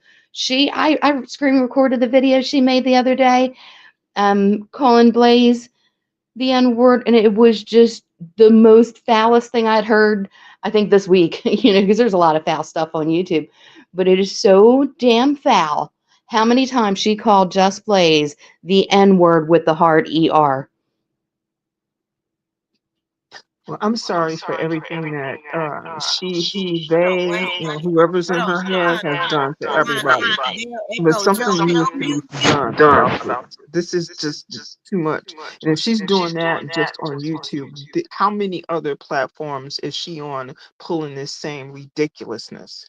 I screen recorded the video she made the other day, calling Blaze the N word, and it was just the most foulest thing I'd heard, I think, this week, because there's a lot of foul stuff on YouTube. But it is so damn foul how many times she called Just Blaze the N word with the hard ER. Well, I'm sorry for everything that she, he, they, whoever's in her head has done to everybody. They'll But echo Joe. something needs to be done about this. This is just too much. And if she's doing that just on YouTube, how many other platforms is she on pulling this same ridiculousness?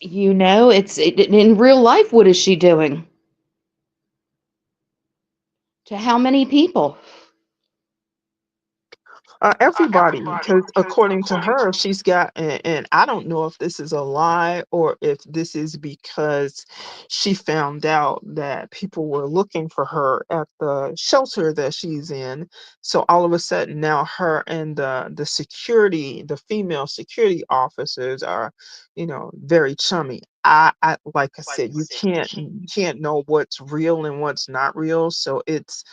In real life, what is she doing? To how many people? Everybody, because according to her, she's got, and I don't know if this is a lie or if this is because she found out that people were looking for her at the shelter that she's in. So all of a sudden now her and the security, the female security officers are, very chummy. I like I said, you can't know what's real and what's not real. So it's,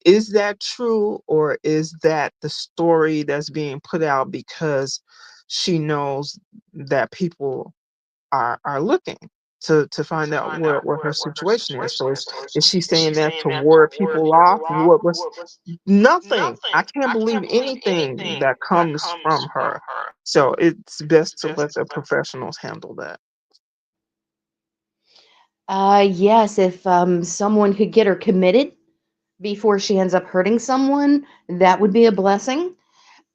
is that true or is that the story that's being put out because she knows that people are looking to find out where her situation is? So is she saying that to ward people off? What was nothing? I can't believe anything that comes from her. So it's best to let the professionals handle that. Yes, if someone could get her committed before she ends up hurting someone, that would be a blessing.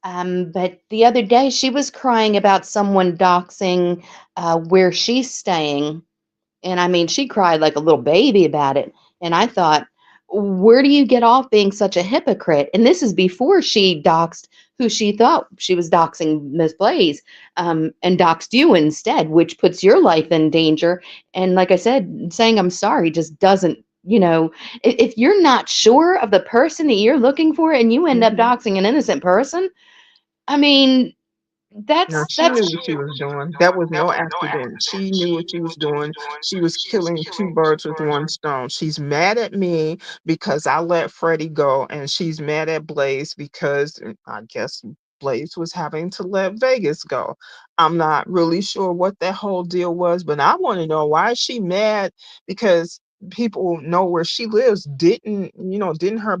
But the other day she was crying about someone doxing where she's staying. And I mean, she cried like a little baby about it. And I thought, where do you get off being such a hypocrite? And this is before she doxed who she thought she was doxing, Miss Blaze, and doxed you instead, which puts your life in danger. And like I said, saying I'm sorry just doesn't, if you're not sure of the person that you're looking for and you end up Mhm. doxing an innocent person, I mean, No, that's she that's knew what she was doing. That was no accident. She knew what she was doing. She was killing two birds with one stone. She's mad at me because I let Freddie go, and she's mad at Blaze because I guess Blaze was having to let Vegas go. I'm not really sure what that whole deal was, but I want to know why is she mad because people know where she lives. Didn't her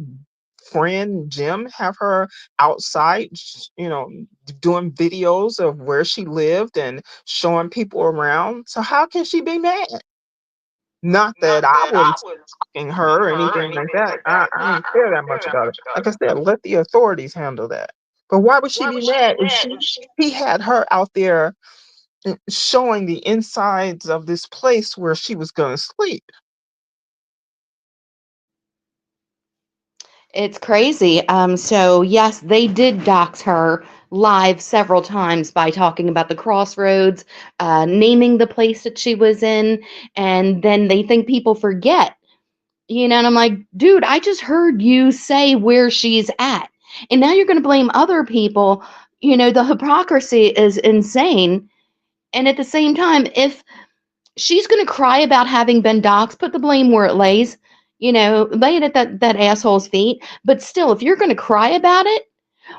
friend Jim have her outside, doing videos of where she lived and showing people around. So how can she be mad? Not that I was stalking her or anything like that. I don't care that much about it. Like I said, let the authorities handle that. But why would she be mad if he had her out there showing the insides of this place where she was going to sleep? It's crazy. So yes, they did dox her live several times by talking about the crossroads, naming the place that she was in, and then they think people forget, and I'm like, dude, I just heard you say where she's at, and now you're going to blame other people. The hypocrisy is insane. And at the same time, if she's going to cry about having been doxxed, put the blame where it lays, lay it at that asshole's feet. But still, if you're going to cry about it,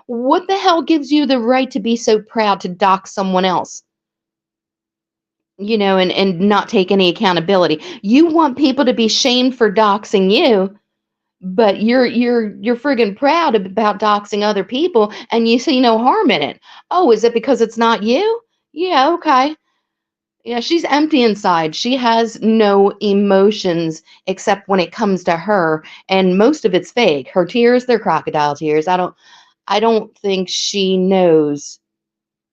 what the hell gives you the right to be so proud to dox someone else? And not take any accountability. You want people to be shamed for doxing you, but you're friggin' proud about doxing other people, and you see no harm in it. Oh, is it because it's not you? Yeah, okay. Yeah, she's empty inside. She has no emotions except when it comes to her, and most of it's fake. Her tears, they're crocodile tears. I don't think she knows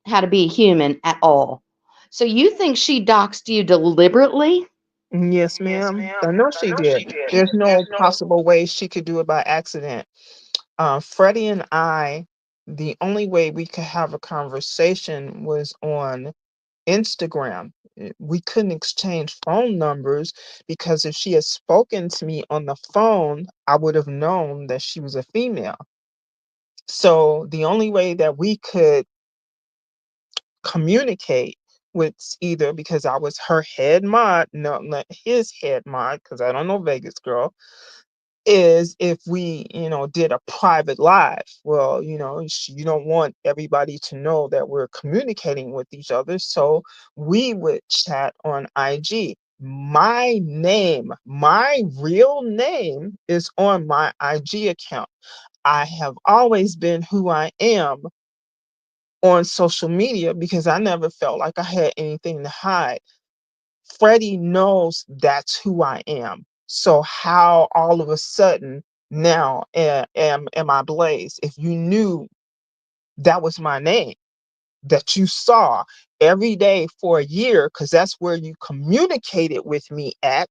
how to be human at all. So you think she doxed you deliberately? Yes, ma'am. I know she did. There's no possible way she could do it by accident. Freddie and I, the only way we could have a conversation was on Instagram. We couldn't exchange phone numbers because if she had spoken to me on the phone, I would have known that she was a female. So the only way that we could communicate was either because I was her head mod, no, not his head mod, because I don't know Vegas girl, is if we, did a private live. Well, you don't want everybody to know that we're communicating with each other. So we would chat on IG. My real name is on my IG account. I have always been who I am on social media because I never felt like I had anything to hide. Freddie knows that's who I am. So how all of a sudden now am I Blaze? If you knew that was my name that you saw every day for a year, because that's where you communicated with me at,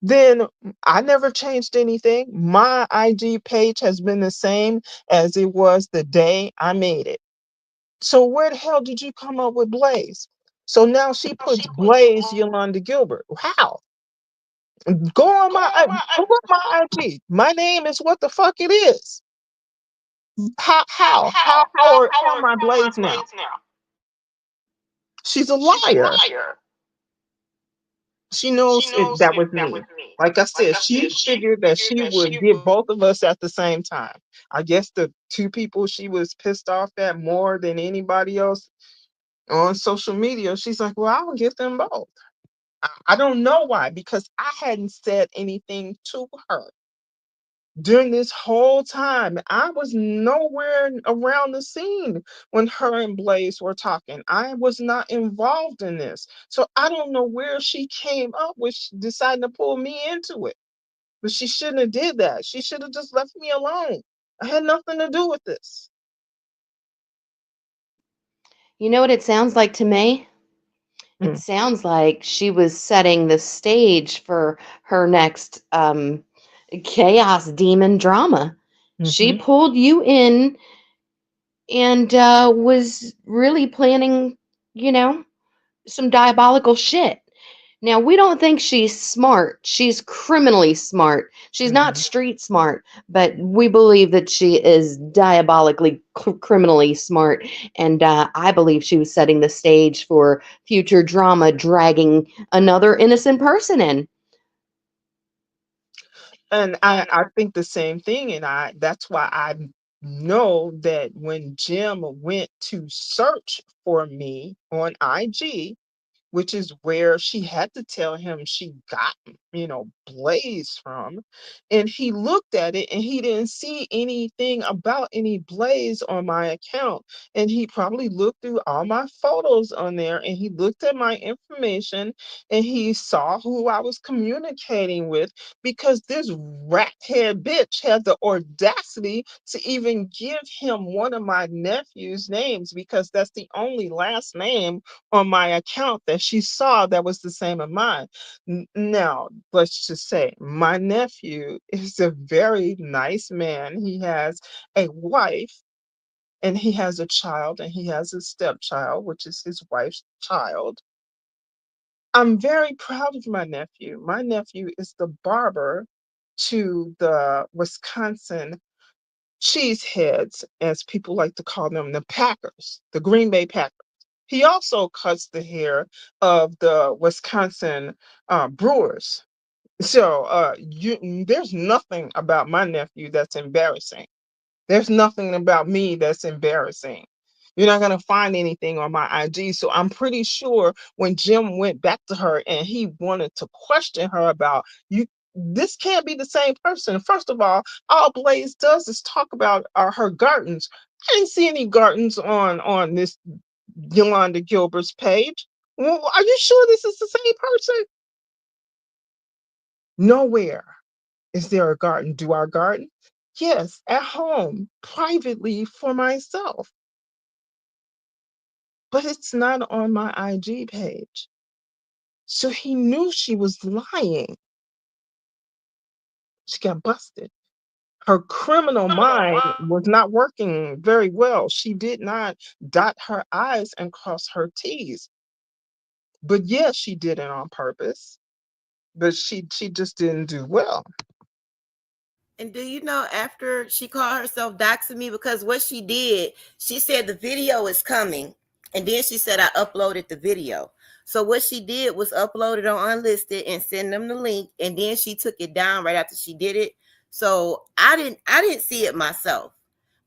then I never changed anything. My IG page has been the same as it was the day I made it. So where the hell did you come up with Blaze? So now she puts Blaze Yolanda Gilbert. How? Go on my IG. My name is what the fuck it is. How am I Blaze now? She's a liar. She knows that was me. Like I said, she figured that she would get both of us at the same time. I guess the two people she was pissed off at more than anybody else on social media, she's like, well, I'll get them both. I don't know why, because I hadn't said anything to her during this whole time. I was nowhere around the scene when her and Blaze were talking. I was not involved in this. So I don't know where she came up with deciding to pull me into it. But she shouldn't have did that. She should have just left me alone. I had nothing to do with this. You know what it sounds like to me? It Mm, sounds like she was setting the stage for her next chaos demon drama. She mhm. pulled you in and was really planning, you know, some diabolical shit. Now, we don't think she's smart. She's criminally smart. She's not Mhm. street smart, but we believe that she is diabolically criminally smart. And I believe she was setting the stage for future drama, dragging another innocent person in. And I think the same thing, and that's why I know that when Jim went to search for me on IG, which is where she had to tell him she got, Blaze from. And he looked at it and he didn't see anything about any Blaze on my account. And he probably looked through all my photos on there and he looked at my information and he saw who I was communicating with because this rat head bitch had the audacity to even give him one of my nephew's names because that's the only last name on my account that she saw that was the same as mine. Now, let's just say my nephew is a very nice man. He has a wife and he has a child and he has a stepchild, which is his wife's child. I'm very proud of my nephew. My nephew is the barber to the Wisconsin cheeseheads, as people like to call them, the Packers, the Green Bay Packers. He also cuts the hair of the Wisconsin Brewers. So there's nothing about my nephew that's embarrassing. There's nothing about me that's embarrassing. You're not going to find anything on my IG. So I'm pretty sure when Jim went back to her and he wanted to question her about you, this can't be the same person. First of all Blaze does is talk about her gardens. I didn't see any gardens on this Yolanda Gilbert's page. Well, are you sure this is the same person? Nowhere is there a garden. Do I garden? Yes, at home, privately for myself. But it's not on my IG page. So he knew she was lying. She got busted. Her criminal mind was not working very well. She did not dot her I's and cross her T's. But yes, she did it on purpose. But she just didn't do well. And do you know after she called herself doxing me because what she did, she said the video is coming, and then she said I uploaded the video. So what she did was upload it on unlisted and send them the link, and then she took it down right after she did it. So I didn't see it myself.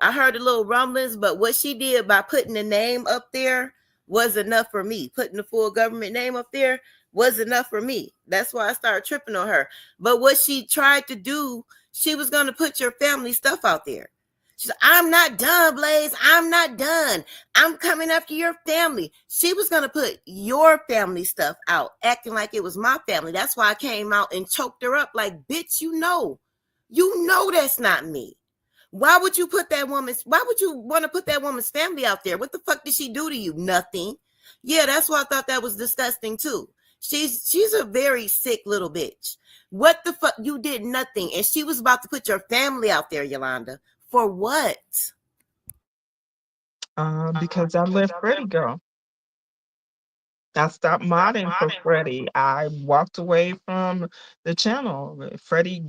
I heard the little rumblings, but what she did by putting the name up there was enough for me. Putting the full government name up there was enough for me. That's why I started tripping on her. But what she tried to do, she was going to put your family stuff out there. She said, I'm not done, Blaze. I'm not done. I'm coming after your family. She was going to put your family stuff out, acting like it was my family. That's why I came out and choked her up like, bitch, you know that's not me. Why would you put that woman's, why would you want to put that woman's family out there? What the fuck did she do to you? Nothing. Yeah, that's why I thought that was disgusting too. She's a very sick little bitch. What the fuck? You did nothing. And she was about to put your family out there, Yolanda. For what? Because I let Freddie go. I stopped modding for Freddie. I walked away from the channel. Freddie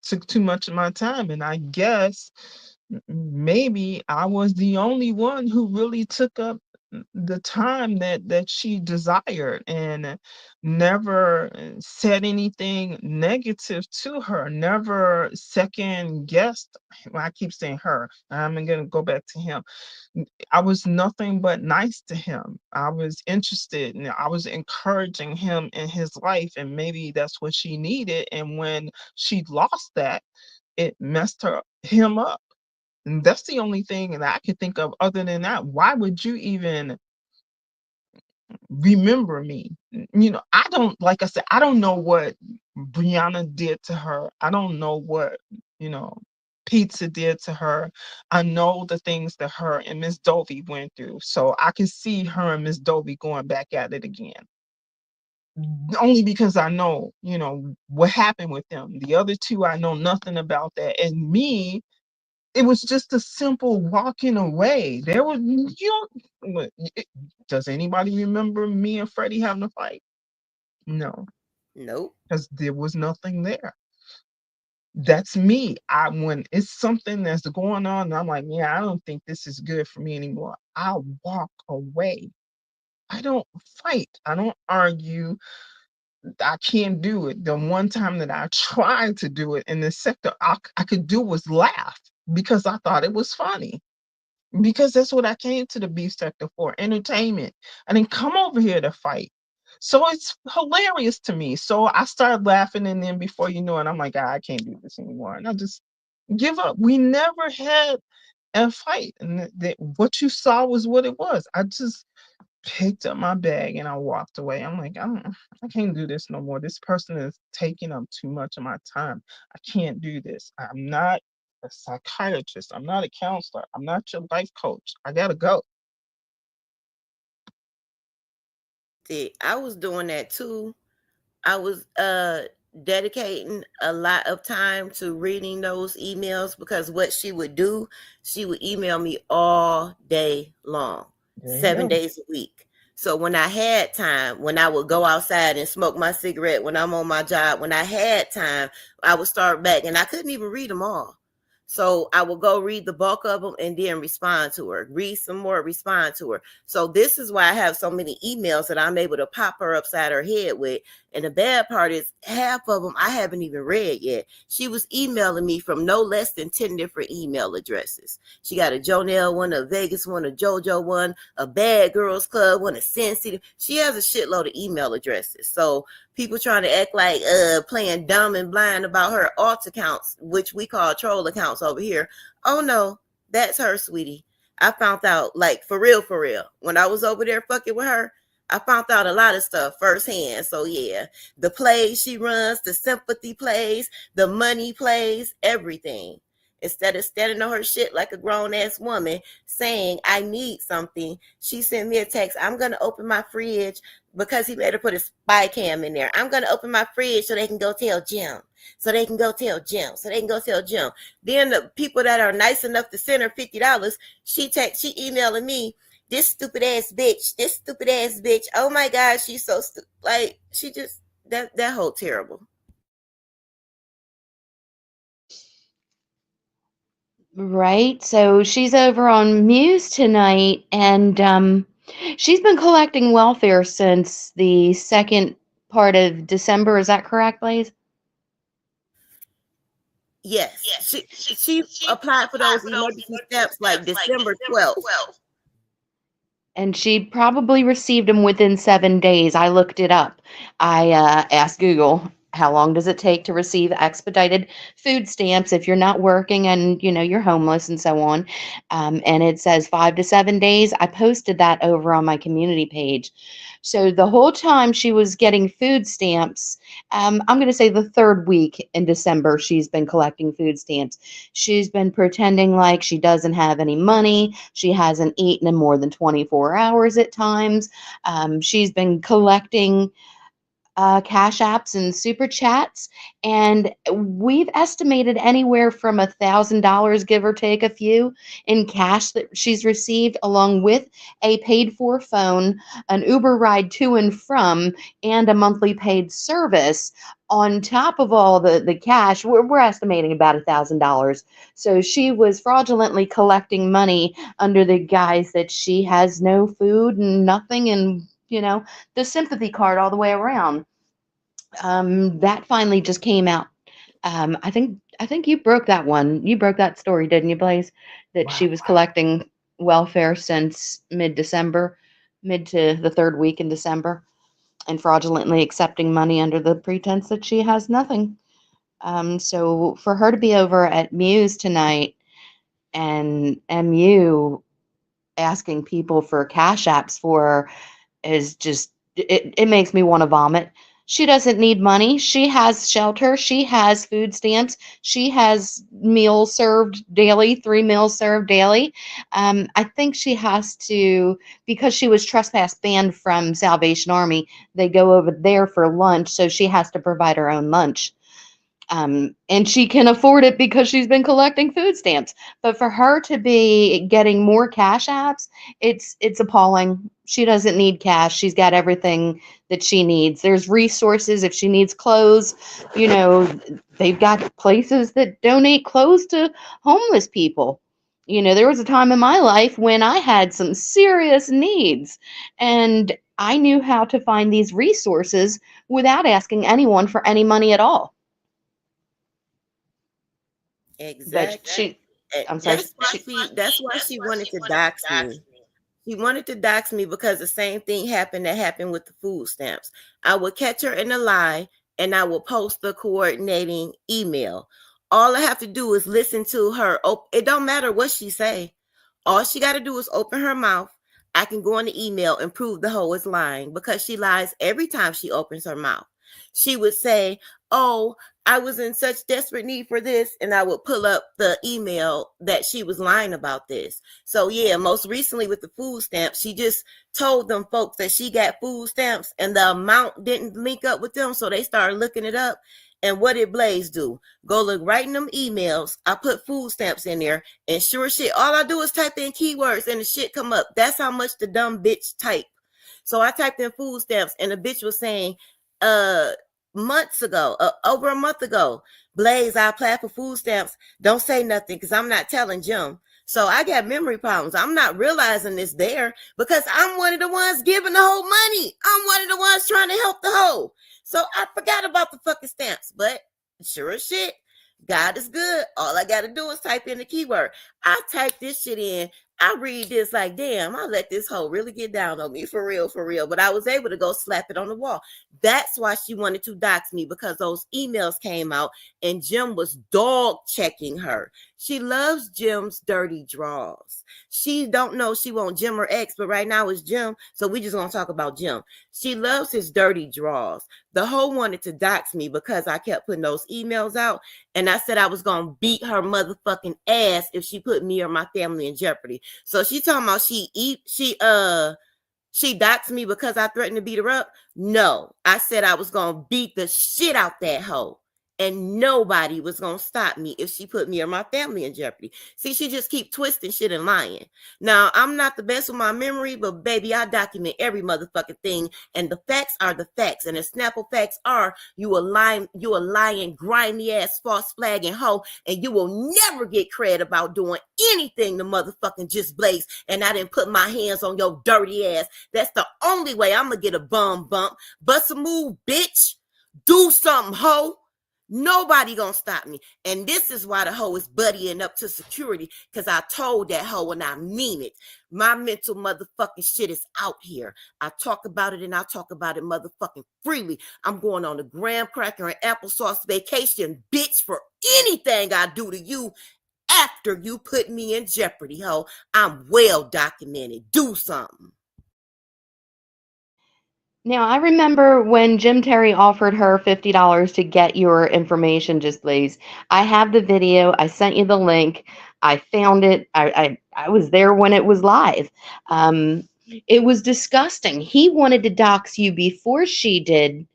took too much of my time, and I guess maybe I was the only one who really took up the time that she desired and never said anything negative to her, never second guessed. Well, I keep saying her. I'm gonna go back to him. I was nothing but nice to him. I was interested and I was encouraging him in his life, and maybe that's what she needed. And when she lost that, it messed him up. And that's the only thing that I can think of. Other than that, why would you even remember me? I don't, like I said, I don't know what Brianna did to her. I don't know what, you know, pizza did to her. I know the things that her and Miss Dovey went through. So I can see her and Miss Dovey going back at it again. Only because I know, what happened with them. The other two, I know nothing about that. And me, it was just a simple walking away. There was does anybody remember me and Freddie having a fight? No, Nope. because there was nothing there. That's me. When it's something that's going on, and I'm like, yeah, I don't think this is good for me anymore. I'll walk away. I don't fight. I don't argue. I can't do it. The one time that I tried to do it in this sector, I could do was laugh because I thought it was funny. Because that's what I came to the beef sector for, entertainment. I didn't come over here to fight. So it's hilarious to me. So I started laughing, and then before you know it, I'm like, I can't do this anymore. And I just give up. We never had a fight. And what you saw was what it was. I just picked up my bag and I walked away. I'm like, I can't do this no more. This person is taking up too much of my time. I can't do this. I'm not a psychiatrist. I'm not a counselor. I'm not your life coach. I gotta go. I was doing that too. I was dedicating a lot of time to reading those emails because what she would do, she would email me all day long, There you 7 days a week. So when I had time, when I would go outside and smoke my cigarette, when I'm on my job, when I had time, I would start back and I couldn't even read them all. So I would go read the bulk of them and then respond to her, read some more, respond to her. So this is why I have so many emails that I'm able to pop her upside her head with. And the bad part is half of them I haven't even read yet. She was emailing me from no less than 10 different email addresses. She got a Jonelle one, a Vegas one, a JoJo one, a Bad Girls Club one, a Sin City. She has a shitload of email addresses. So people trying to act like playing dumb and blind about her alt accounts, which we call troll accounts over here. Oh no, that's her, sweetie. I found out, like, for real, when I was over there fucking with her, I found out a lot of stuff firsthand. So yeah, the plays she runs, the sympathy plays, the money plays, everything. Instead of standing on her shit like a grown ass woman saying, I need something, she sent me a text. I'm going to open my fridge because he made her put a spy cam in there. I'm going to open my fridge so they can go tell Jim. So they can go tell Jim. So they can go tell Jim. Then the people that are nice enough to send her $50, she emailing me, this stupid ass bitch, this stupid ass bitch. Oh my God, she's so stupid. Like, she just, that whole terrible. Right. So she's over on Muse tonight, and she's been collecting welfare since the second part of December. Is that correct, Blaze? Yes, she applied for those emergency stamps like December 12th. And she probably received them within 7 days. I looked it up. I asked Google, how long does it take to receive expedited food stamps if you're not working and you're homeless and so on? And it says 5 to 7 days. I posted that over on my community page. So the whole time she was getting food stamps, I'm going to say the third week in December, she's been collecting food stamps. She's been pretending like she doesn't have any money. She hasn't eaten in more than 24 hours at times. She's been collecting cash apps and super chats, and we've estimated anywhere from $1,000, give or take a few, in cash that she's received, along with a paid for phone, an Uber ride to and from, and a monthly paid service. On top of all the cash, we're estimating about $1,000. So she was fraudulently collecting money under the guise that she has no food and nothing, and the sympathy card all the way around. That finally just came out. I think you broke that one. You broke that story, didn't you, Blaze? That she Wow. was collecting welfare since mid-December, mid to the third week in December, and fraudulently accepting money under the pretense that she has nothing. So for her to be over at Muse tonight and MU asking people for cash apps for her is just, it makes me want to vomit. She doesn't need money. She has shelter. She has food stamps. She has meals served daily, 3 meals served daily. I think she has to, because she was trespass banned from Salvation Army, they go over there for lunch, so she has to provide her own lunch. And she can afford it because she's been collecting food stamps. But for her to be getting more cash apps, it's appalling. She doesn't need cash. She's got everything that she needs. There's resources if she needs clothes. You know, they've got places that donate clothes to homeless people. You know, there was a time in my life when I had some serious needs, and I knew how to find these resources without asking anyone for any money at all. But Exactly. she, And I'm sorry, that's why she wanted to dox me. She wanted to dox me because the same thing happened with the food stamps. I would catch her in a lie and I will post the coordinating email. All I have to do is listen to her. It don't matter what she say. All she got to do is open her mouth. I can go on the email and prove the hoe is lying because she lies every time she opens her mouth. She would say, "Oh, I was in such desperate need for this," and I would pull up the email that she was lying about this. So yeah, most recently with the food stamps, she just told them folks that she got food stamps and the amount didn't link up with them, so they started looking it up. And what did Blaze do? Go look right in them emails. I put food stamps in there, and sure shit, all I do is type in keywords and the shit come up. That's how much the dumb bitch type. So I typed in food stamps, and the bitch was saying, months ago, over a month ago, Blaze, I applied for food stamps. Don't say nothing because I'm not telling Jim. So I got memory problems. I'm not realizing this there because I'm one of the ones giving the whole money. I'm one of the ones trying to help the hoe. So I forgot about the fucking stamps, but sure as shit, God is good. All I got to do is type in the keyword. I type this shit in. I read this like, damn, I let this hoe really get down on me for real, for real. But I was able to go slap it on the wall. That's why she wanted to dox me, because those emails came out and Jim was dog checking her. She loves Jim's dirty draws. She don't know she want Jim or X, but right now it's Jim. So we just gonna talk about Jim. She loves his dirty draws. The hoe wanted to dox me because I kept putting those emails out, and I said I was gonna beat her motherfucking ass if she put me or my family in jeopardy. So she talking about she doxed me because I threatened to beat her up. No, I said I was gonna beat the shit out that hoe, and nobody was gonna stop me if she put me or my family in jeopardy. See, she just keep twisting shit and lying. Now, I'm not the best with my memory, but baby, I document every motherfucking thing, and the facts are the facts. And the Snapple facts are you a lying, grimy ass, false flagging hoe, and you will never get credit about doing anything the motherfucking just Blaze. And I didn't put my hands on your dirty ass. That's the only way I'm gonna get a bum bump. Bust a move, bitch. Do something, hoe. Nobody gonna stop me. And this is why the hoe is buddying up to security, because I told that hoe and I mean it. My mental motherfucking shit is out here. I talk about it and I talk about it motherfucking freely. I'm going on a graham cracker and applesauce vacation, bitch, for anything I do to you after you put me in jeopardy, hoe. I'm well documented. Do something. Now, I remember when Jim Terry offered her $50 to get your information, just please. I have the video. I sent you the link. I found it. I was there when it was live. It was disgusting. He wanted to dox you before she did,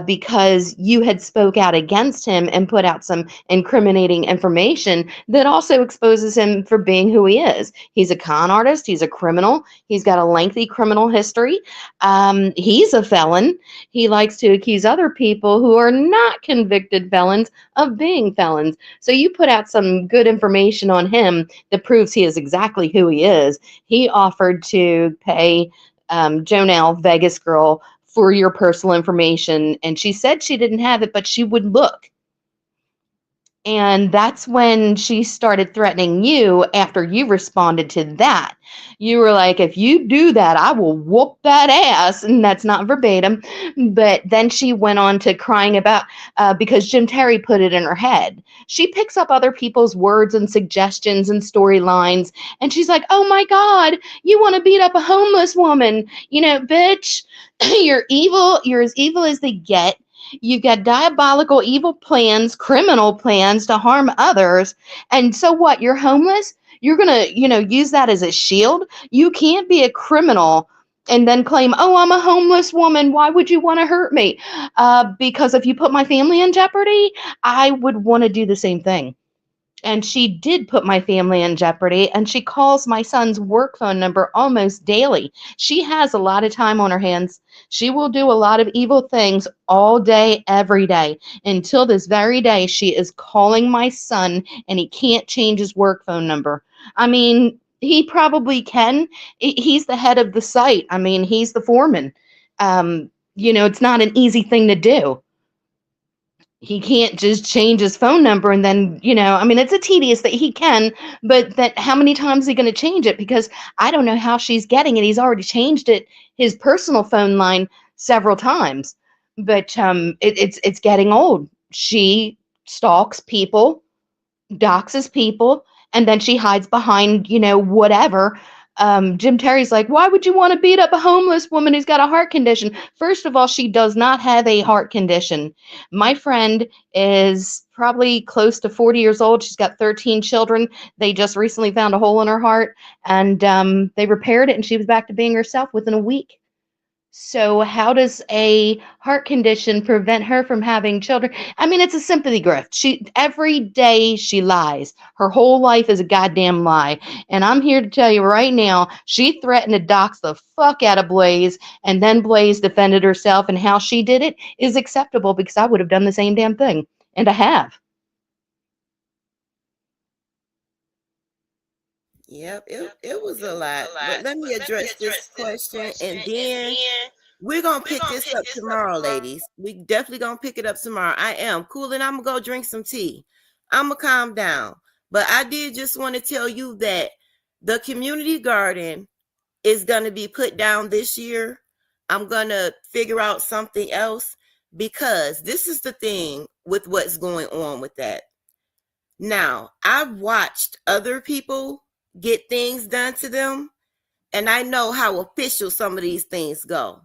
because you had spoke out against him and put out some incriminating information that also exposes him for being who he is. He's a con artist. He's a criminal. He's got a lengthy criminal history. He's a felon. He likes to accuse other people who are not convicted felons of being felons. So you put out some good information on him that proves he is exactly who he is. He offered to pay Jonelle, Vegas girl, for your personal information, and she said she didn't have it, but she would look. And that's when she started threatening you after you responded to that. You were like, if you do that, I will whoop that ass. And that's not verbatim. But then she went on to crying about because Jim Terry put it in her head. She picks up other people's words and suggestions and storylines. And she's like, oh my God, you want to beat up a homeless woman? Bitch, you're evil. You're as evil as they get. You've got diabolical, evil plans, criminal plans to harm others. And so what? You're homeless? You're going to, use that as a shield? You can't be a criminal and then claim, oh, I'm a homeless woman. Why would you want to hurt me? Because if you put my family in jeopardy, I would want to do the same thing. And she did put my family in jeopardy, and she calls my son's work phone number almost daily. She has a lot of time on her hands. She will do a lot of evil things all day, every day. Until this very day, she is calling my son, and he can't change his work phone number. I mean, he probably can. He's the head of the site. I mean, he's the foreman. It's not an easy thing to do. He can't just change his phone number and then, it's a tedious that he can, but that how many times is he going to change it? Because I don't know how she's getting it. He's already changed it, his personal phone line several times, but it's getting old. She stalks people, doxes people, and then she hides behind, whatever. Jim Terry's like, why would you want to beat up a homeless woman who's got a heart condition? First of all, she does not have a heart condition. My friend is probably close to 40 years old. She's got 13 children. They just recently found a hole in her heart, and they repaired it, and she was back to being herself within a week. So how does a heart condition prevent her from having children? I mean, it's a sympathy grift. Every day she lies. Her whole life is a goddamn lie. And I'm here to tell you right now, she threatened to dox the fuck out of Blaze, and then Blaze defended herself, and how she did it is acceptable because I would have done the same damn thing. And I have. Yep, it was a lot. But let me address this question, and then we're gonna pick this up tomorrow, ladies. We definitely gonna pick it up tomorrow. I am cool, and I'm gonna go drink some tea. I'm gonna calm down. But I did just want to tell you that the community garden is gonna be put down this year. I'm gonna figure out something else, because this is the thing with what's going on with that. Now, I've watched other people get things done to them, and I know how official some of these things go.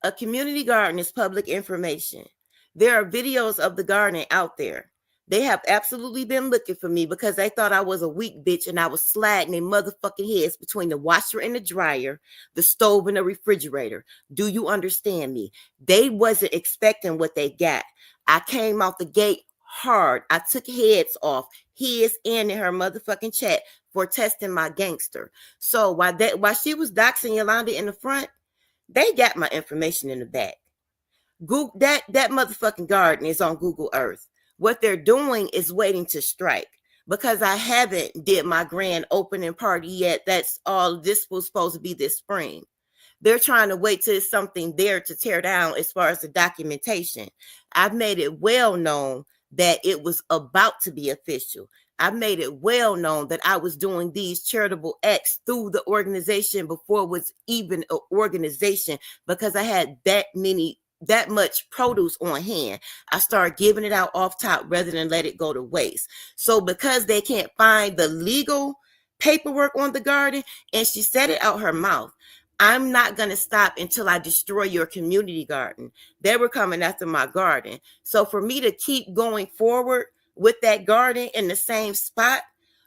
A community garden is public information. There are videos of the garden out there. They have absolutely been looking for me because they thought I was a weak bitch and I was sliding their motherfucking heads between the washer and the dryer, the stove and the refrigerator. Do you understand me? They wasn't expecting what they got. I came out the gate hard. I took heads off, his and in her motherfucking chat, for testing my gangster. So while she was doxing Yolanda in the front, they got my information in the back. Google that motherfucking garden is on Google Earth. What they're doing is waiting to strike, because I haven't did my grand opening party yet. That's all. This was supposed to be this spring. They're trying to wait till there's something there to tear down as far as the documentation. I've made it well known that it was about to be official. I made it well known that I was doing these charitable acts through the organization before it was even an organization, because I had that much produce on hand. I started giving it out off top rather than let it go to waste. So because they can't find the legal paperwork on the garden, and she said it out her mouth, I'm not going to stop until I destroy your community garden. They were coming after my garden. So for me to keep going forward with that garden in the same spot,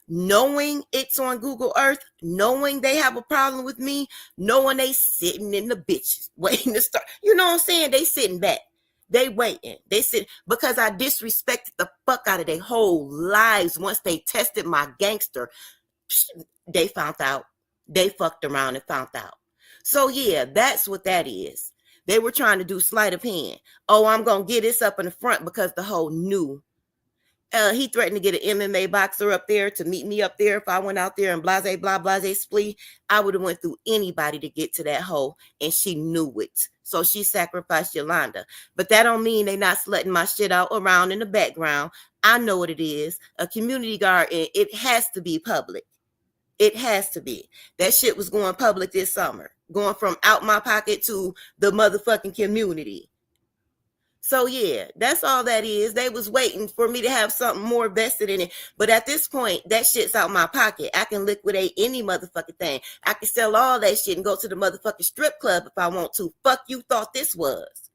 knowing it's on Google Earth, knowing they have a problem with me, knowing they sitting in the bitches waiting to start. You know what I'm saying? They sitting back. They waiting. They sit because I disrespected the fuck out of their whole lives once they tested my gangster. They found out. They fucked around and found out. So yeah, that's what that is. They were trying to do sleight of hand. Oh, I'm going to get this up in the front because the whole knew. He threatened to get an MMA boxer up there to meet me up there. If I went out there and blase, blah, blase, splee, I would have went through anybody to get to that hole, and she knew it. So she sacrificed Yolanda. But that don't mean they not slutting my shit out around in the background. I know what it is. A community garden, it has to be public. It has to be. That shit was going public this summer. Going from out my pocket to the motherfucking community. So yeah, that's all that is. They was waiting for me to have something more vested in it. But at this point, that shit's out my pocket. I can liquidate any motherfucking thing. I can sell all that shit and go to the motherfucking strip club if I want to. Fuck you thought this was.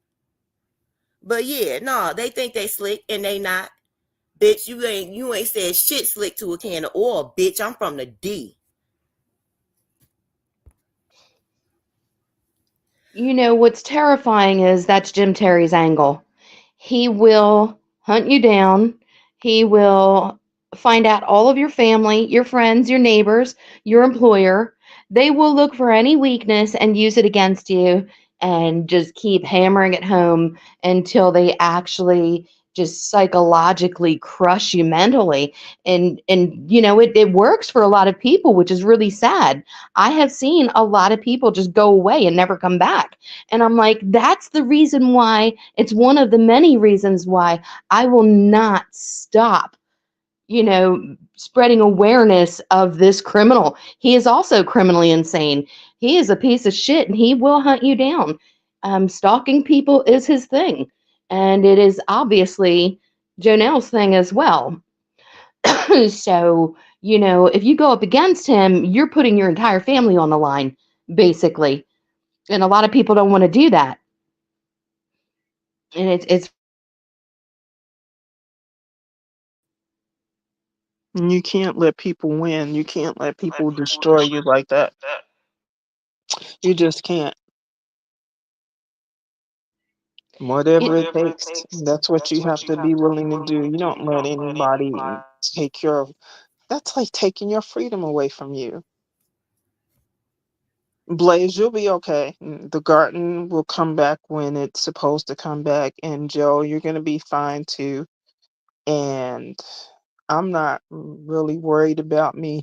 But yeah, no, they think they slick and they not. Bitch, you ain't said shit slick to a can of oil, bitch. I'm from the D. You know, what's terrifying is that's Jim Terry's angle. He will hunt you down. He will find out all of your family, your friends, your neighbors, your employer. They will look for any weakness and use it against you and just keep hammering it home until they actually just psychologically crush you mentally. And you know, it works for a lot of people, which is really sad. I have seen a lot of people just go away and never come back. And I'm like, that's the reason why, it's one of the many reasons why I will not stop, you know, spreading awareness of this criminal. He is also criminally insane. He is a piece of shit and he will hunt you down. Stalking people is his thing. And it is obviously Jonelle's thing as well. So, you know, if you go up against him, you're putting your entire family on the line, basically. And a lot of people don't want to do that. And it's You can't let people win. You can't let people destroy you like that. You just can't. it, Whatever it takes, that's what you have to be willing to do. You don't let anybody take your, that's like taking your freedom away from you. Blaze, you'll be okay. The garden will come back when it's supposed to come back. And Joe, you're going to be fine too. And I'm not really worried about me.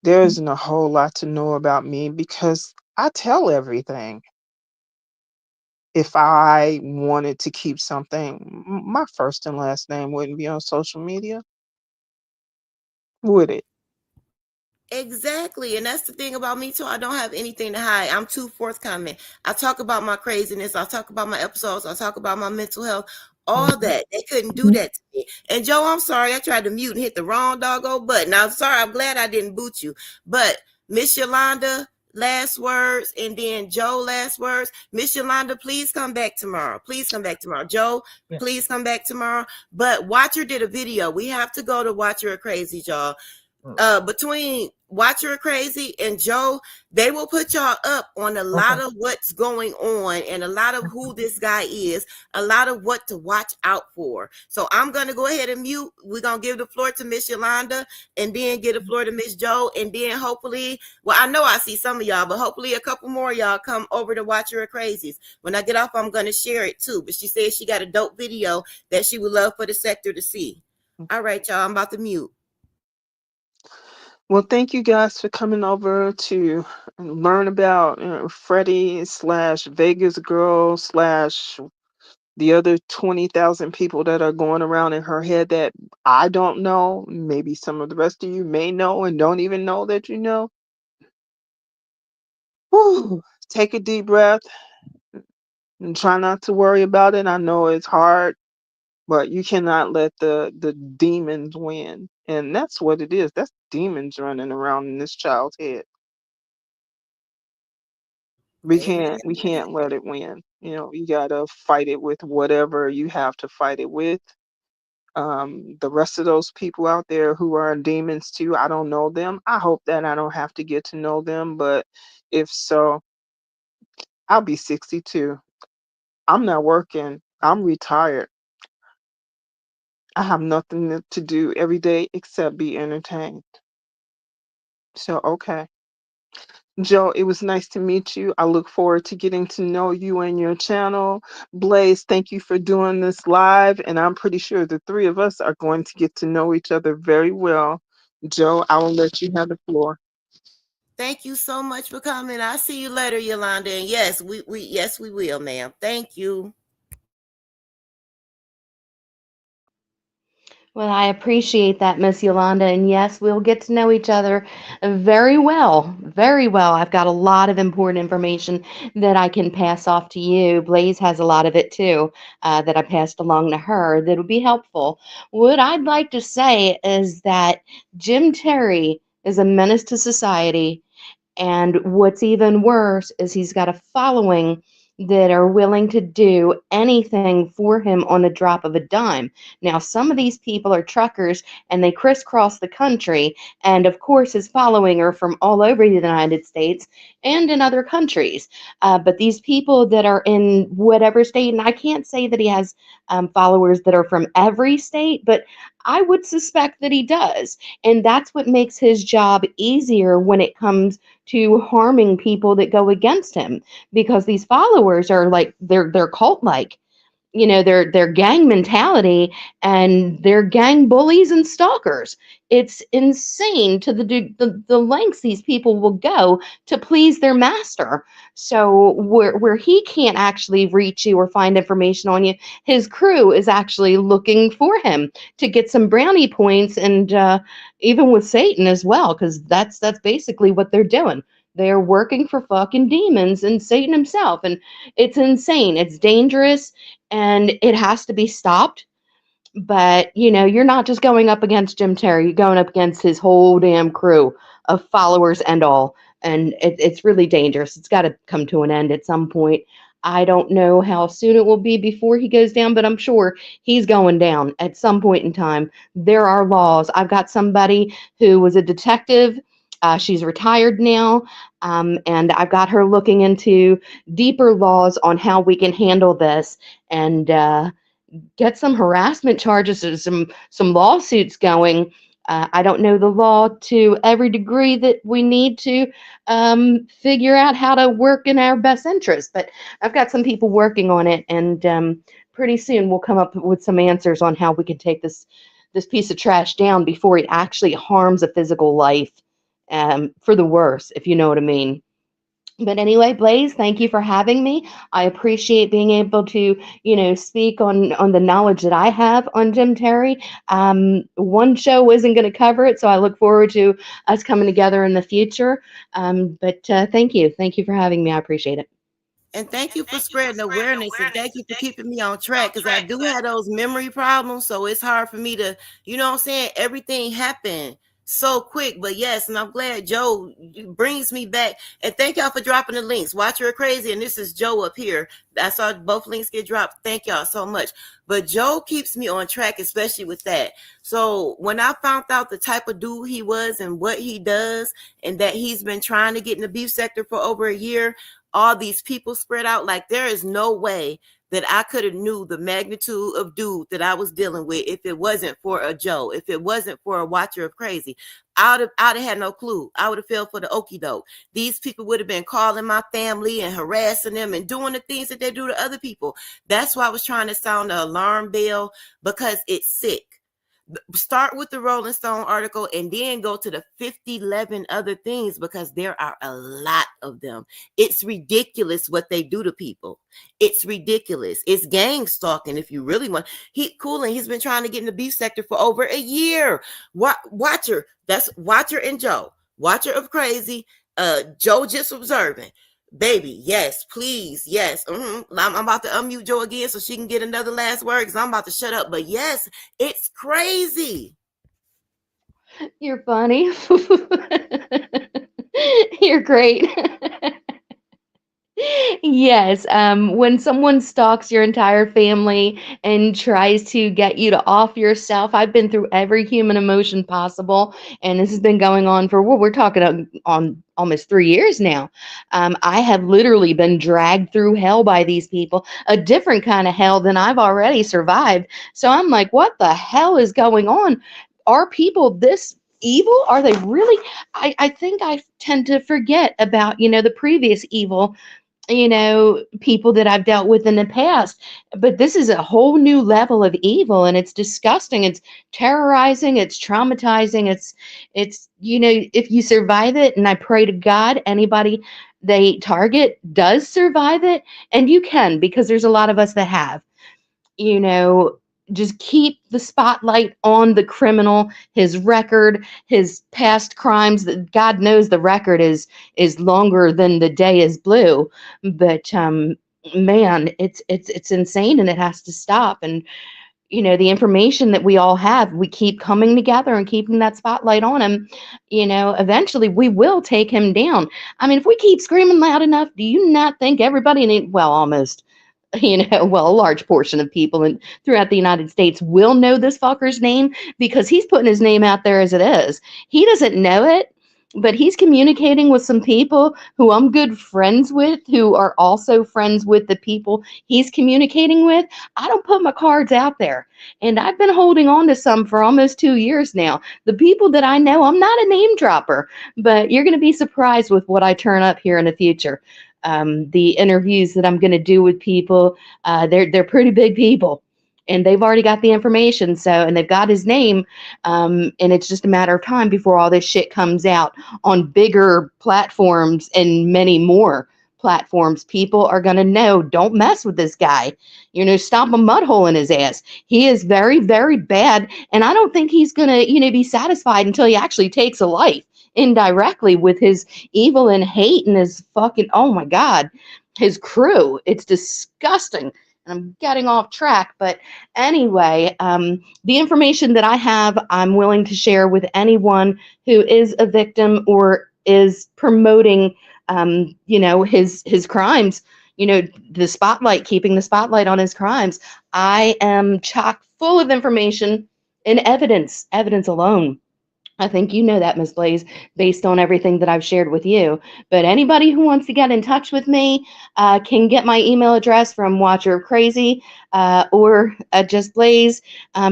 There isn't a whole lot to know about me because I tell everything. If I wanted to keep something, my first and last name wouldn't be on social media, would it? Exactly. And that's the thing about me too. I don't have anything to hide. I'm too forthcoming. I talk about my craziness. I talk about my episodes. I talk about my mental health. All Mhm. that. They couldn't do that to me. And Joe, I'm sorry. I tried to mute and hit the wrong doggo button. I'm sorry. I'm glad I didn't boot you. But Miss Yolanda, last words, and then Joe, last words. Miss Yolanda, please come back tomorrow. Please come back tomorrow. Joe, please come back tomorrow. But Watcher did a video. We have to go to Watcher Crazy, y'all. Between Watcher Crazy and Joe, they will put y'all up on a lot of what's going on and a lot of who this guy is, a lot of what to watch out for. So I'm gonna go ahead and mute. We're gonna give the floor to Miss Yolanda and then give the floor to Miss Joe, and then hopefully, well, I know I see some of y'all, but hopefully a couple more of y'all come over to Watcher Crazies. When I get off, I'm gonna share it too. But she says she got a dope video that she would love for the sector to see. All right, y'all, I'm about to mute. Well, thank you guys for coming over to learn about Freddie slash Vegas girl slash the other 20,000 people that are going around in her head that I don't know. Maybe some of the rest of you may know and don't even know that you know. Whew. Take a deep breath and try not to worry about it. I know it's hard, but you cannot let the demons win. And that's what it is. That's demons running around in this child's head. We can't let it win. You know, you gotta fight it with whatever you have to fight it with. The rest of those people out there who are demons too, I don't know them. I hope that I don't have to get to know them, but if so, I'll be 62. I'm not working. I'm retired. I have nothing to do every day except be entertained. So, okay. Joe, it was nice to meet you. I look forward to getting to know you and your channel. Blaze, thank you for doing this live. And I'm pretty sure the three of us are going to get to know each other very well. Joe, I will let you have the floor. Thank you so much for coming. I'll see you later, Yolanda. And yes, we will, ma'am. Thank you. Well, I appreciate that, Miss Yolanda. And yes, we'll get to know each other very well. Very well. I've got a lot of important information that I can pass off to you. Blaze has a lot of it too, that I passed along to her that would be helpful. What I'd like to say is that Jim Terry is a menace to society. And what's even worse is he's got a following that are willing to do anything for him on the drop of a dime. Now, some of these people are truckers and they crisscross the country. And of course, his following are from all over the United States and in other countries. But these people that are in whatever state, and I can't say that he has followers that are from every state, but I would suspect that he does. And that's what makes his job easier when it comes to harming people that go against him, because these followers are like they're cult like, you know, their gang mentality, and they're gang bullies and stalkers. It's insane to the lengths these people will go to please their master. So where he can't actually reach you or find information on you, his crew is actually looking for him to get some brownie points, and even with Satan as well, because that's basically what they're doing. They're working for fucking demons and Satan himself, and it's insane. It's dangerous, and it has to be stopped. But you know, you're not just going up against Jim Terry, you're going up against his whole damn crew of followers and all. And it's really dangerous. It's got to come to an end at some point. I don't know how soon it will be before he goes down, but I'm sure he's going down at some point in time. There are laws. I've got somebody who was a detective. She's retired now, and I've got her looking into deeper laws on how we can handle this. And get some harassment charges or some lawsuits going. I don't know the law to every degree that we need to figure out how to work in our best interest, but I've got some people working on it, and pretty soon we'll come up with some answers on how we can take this piece of trash down before it actually harms a physical life, for the worse, if you know what I mean. But anyway, Blaze, thank you for having me. I appreciate being able to, you know, speak on the knowledge that I have on Jim Terry. One show isn't going to cover it, so I look forward to us coming together in the future. But thank you for having me. I appreciate it. And thank you for spreading awareness, and thank you for keeping me on track, because I do have those memory problems. So it's hard for me to, you know what I'm saying? Everything happened so quick. But yes, and I'm glad Joe brings me back. And thank y'all for dropping the links. Watch Her Crazy. And this is Joe up here. I saw both links get dropped. Thank y'all so much. But Joe keeps me on track, especially with that. So when I found out the type of dude he was and what he does, and that he's been trying to get in the beef sector for over a year, all these people spread out, like there is no way that I could have knew the magnitude of dude that I was dealing with if it wasn't for a Joe, if it wasn't for a watcher of crazy. I'd have had no clue. I would have fell for the okie doke. These people would have been calling my family and harassing them and doing the things that they do to other people. That's why I was trying to sound the alarm bell, because it's sick. Start with the Rolling Stone article and then go to the 50-11 other things, because there are a lot of them. It's ridiculous what they do to people. It's ridiculous. It's gang stalking, if you really want. He's been trying to get in the beef sector for over a year. Watcher, that's Watcher and Joe. Watcher of crazy, Joe just observing. Baby, yes, please, yes. I'm about to unmute Joe again so she can get another last word, because I'm about to shut up. But yes, it's crazy. You're funny. You're great. Yes, when someone stalks your entire family and tries to get you to off yourself, I've been through every human emotion possible, and this has been going on for, well, we're talking on almost 3 years now. I have literally been dragged through hell by these people, a different kind of hell than I've already survived. So I'm like, what the hell is going on? Are people this evil? Are they really? I think I tend to forget about, you know, the previous evil people that I've dealt with in the past. But this is a whole new level of evil, and it's disgusting. It's terrorizing, it's traumatizing. If you survive it, and I pray to God anybody they target does survive it, and you can, because there's a lot of us that have, you know, just keep the spotlight on the criminal, his record, his past crimes. That God knows the record is longer than the day is blue. But man, it's insane, and it has to stop. And the information that we all have, we keep coming together and keeping that spotlight on him. Eventually we will take him down. I mean, if we keep screaming loud enough, do you not think everybody well, almost, well, a large portion of people throughout the United States will know this fucker's name, because he's putting his name out there as it is. He doesn't know it, but he's communicating with some people who I'm good friends with, who are also friends with the people he's communicating with. I don't put my cards out there. And I've been holding on to some for almost 2 years now. The people that I know, I'm not a name dropper, but you're going to be surprised with what I turn up here in the future. The interviews that I'm going to do with people, they're pretty big people, and they've already got the information. And they've got his name, and it's just a matter of time before all this shit comes out on bigger platforms and many more platforms. People are going to know, don't mess with this guy. Stomp a mud hole in his ass. He is very, very bad, and I don't think he's going to, be satisfied until he actually takes a life indirectly with his evil and hate and his fucking, oh my God, his crew. It's disgusting. And I'm getting off track, but anyway, the information that I have, I'm willing to share with anyone who is a victim or is promoting, his crimes. The spotlight, keeping the spotlight on his crimes. I am chock full of information and evidence alone. I think you know that, Miss Blaze, based on everything that I've shared with you. But anybody who wants to get in touch with me can get my email address from Watcher of Crazy or Just Blaze.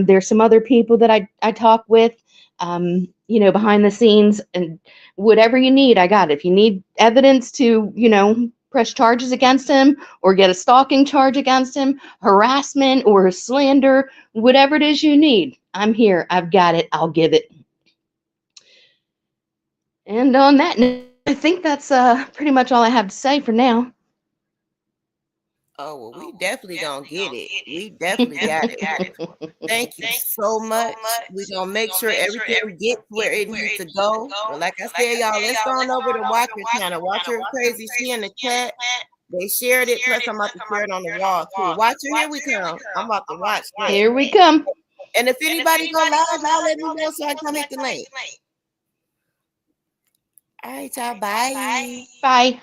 There's some other people that I talk with, behind the scenes. And whatever you need, I got it. If you need evidence to, press charges against him or get a stalking charge against him, harassment or slander, whatever it is you need, I'm here. I've got it. I'll give it. And on that note, I think that's pretty much all I have to say for now. Oh, well, we definitely gonna get it. We definitely got it. Thank you so much. We gonna make sure everything gets where it needs to go. But like I said, y'all, let's go on over to Watcher channel. Watcher Crazy, she in the chat. They shared it. Plus, I'm about to share it on the wall too. Watcher, here we come. I'm about to watch that. Here we come. And if anybody go live, y'all let me know so I can hit the link. All right, y'all. Bye. Bye.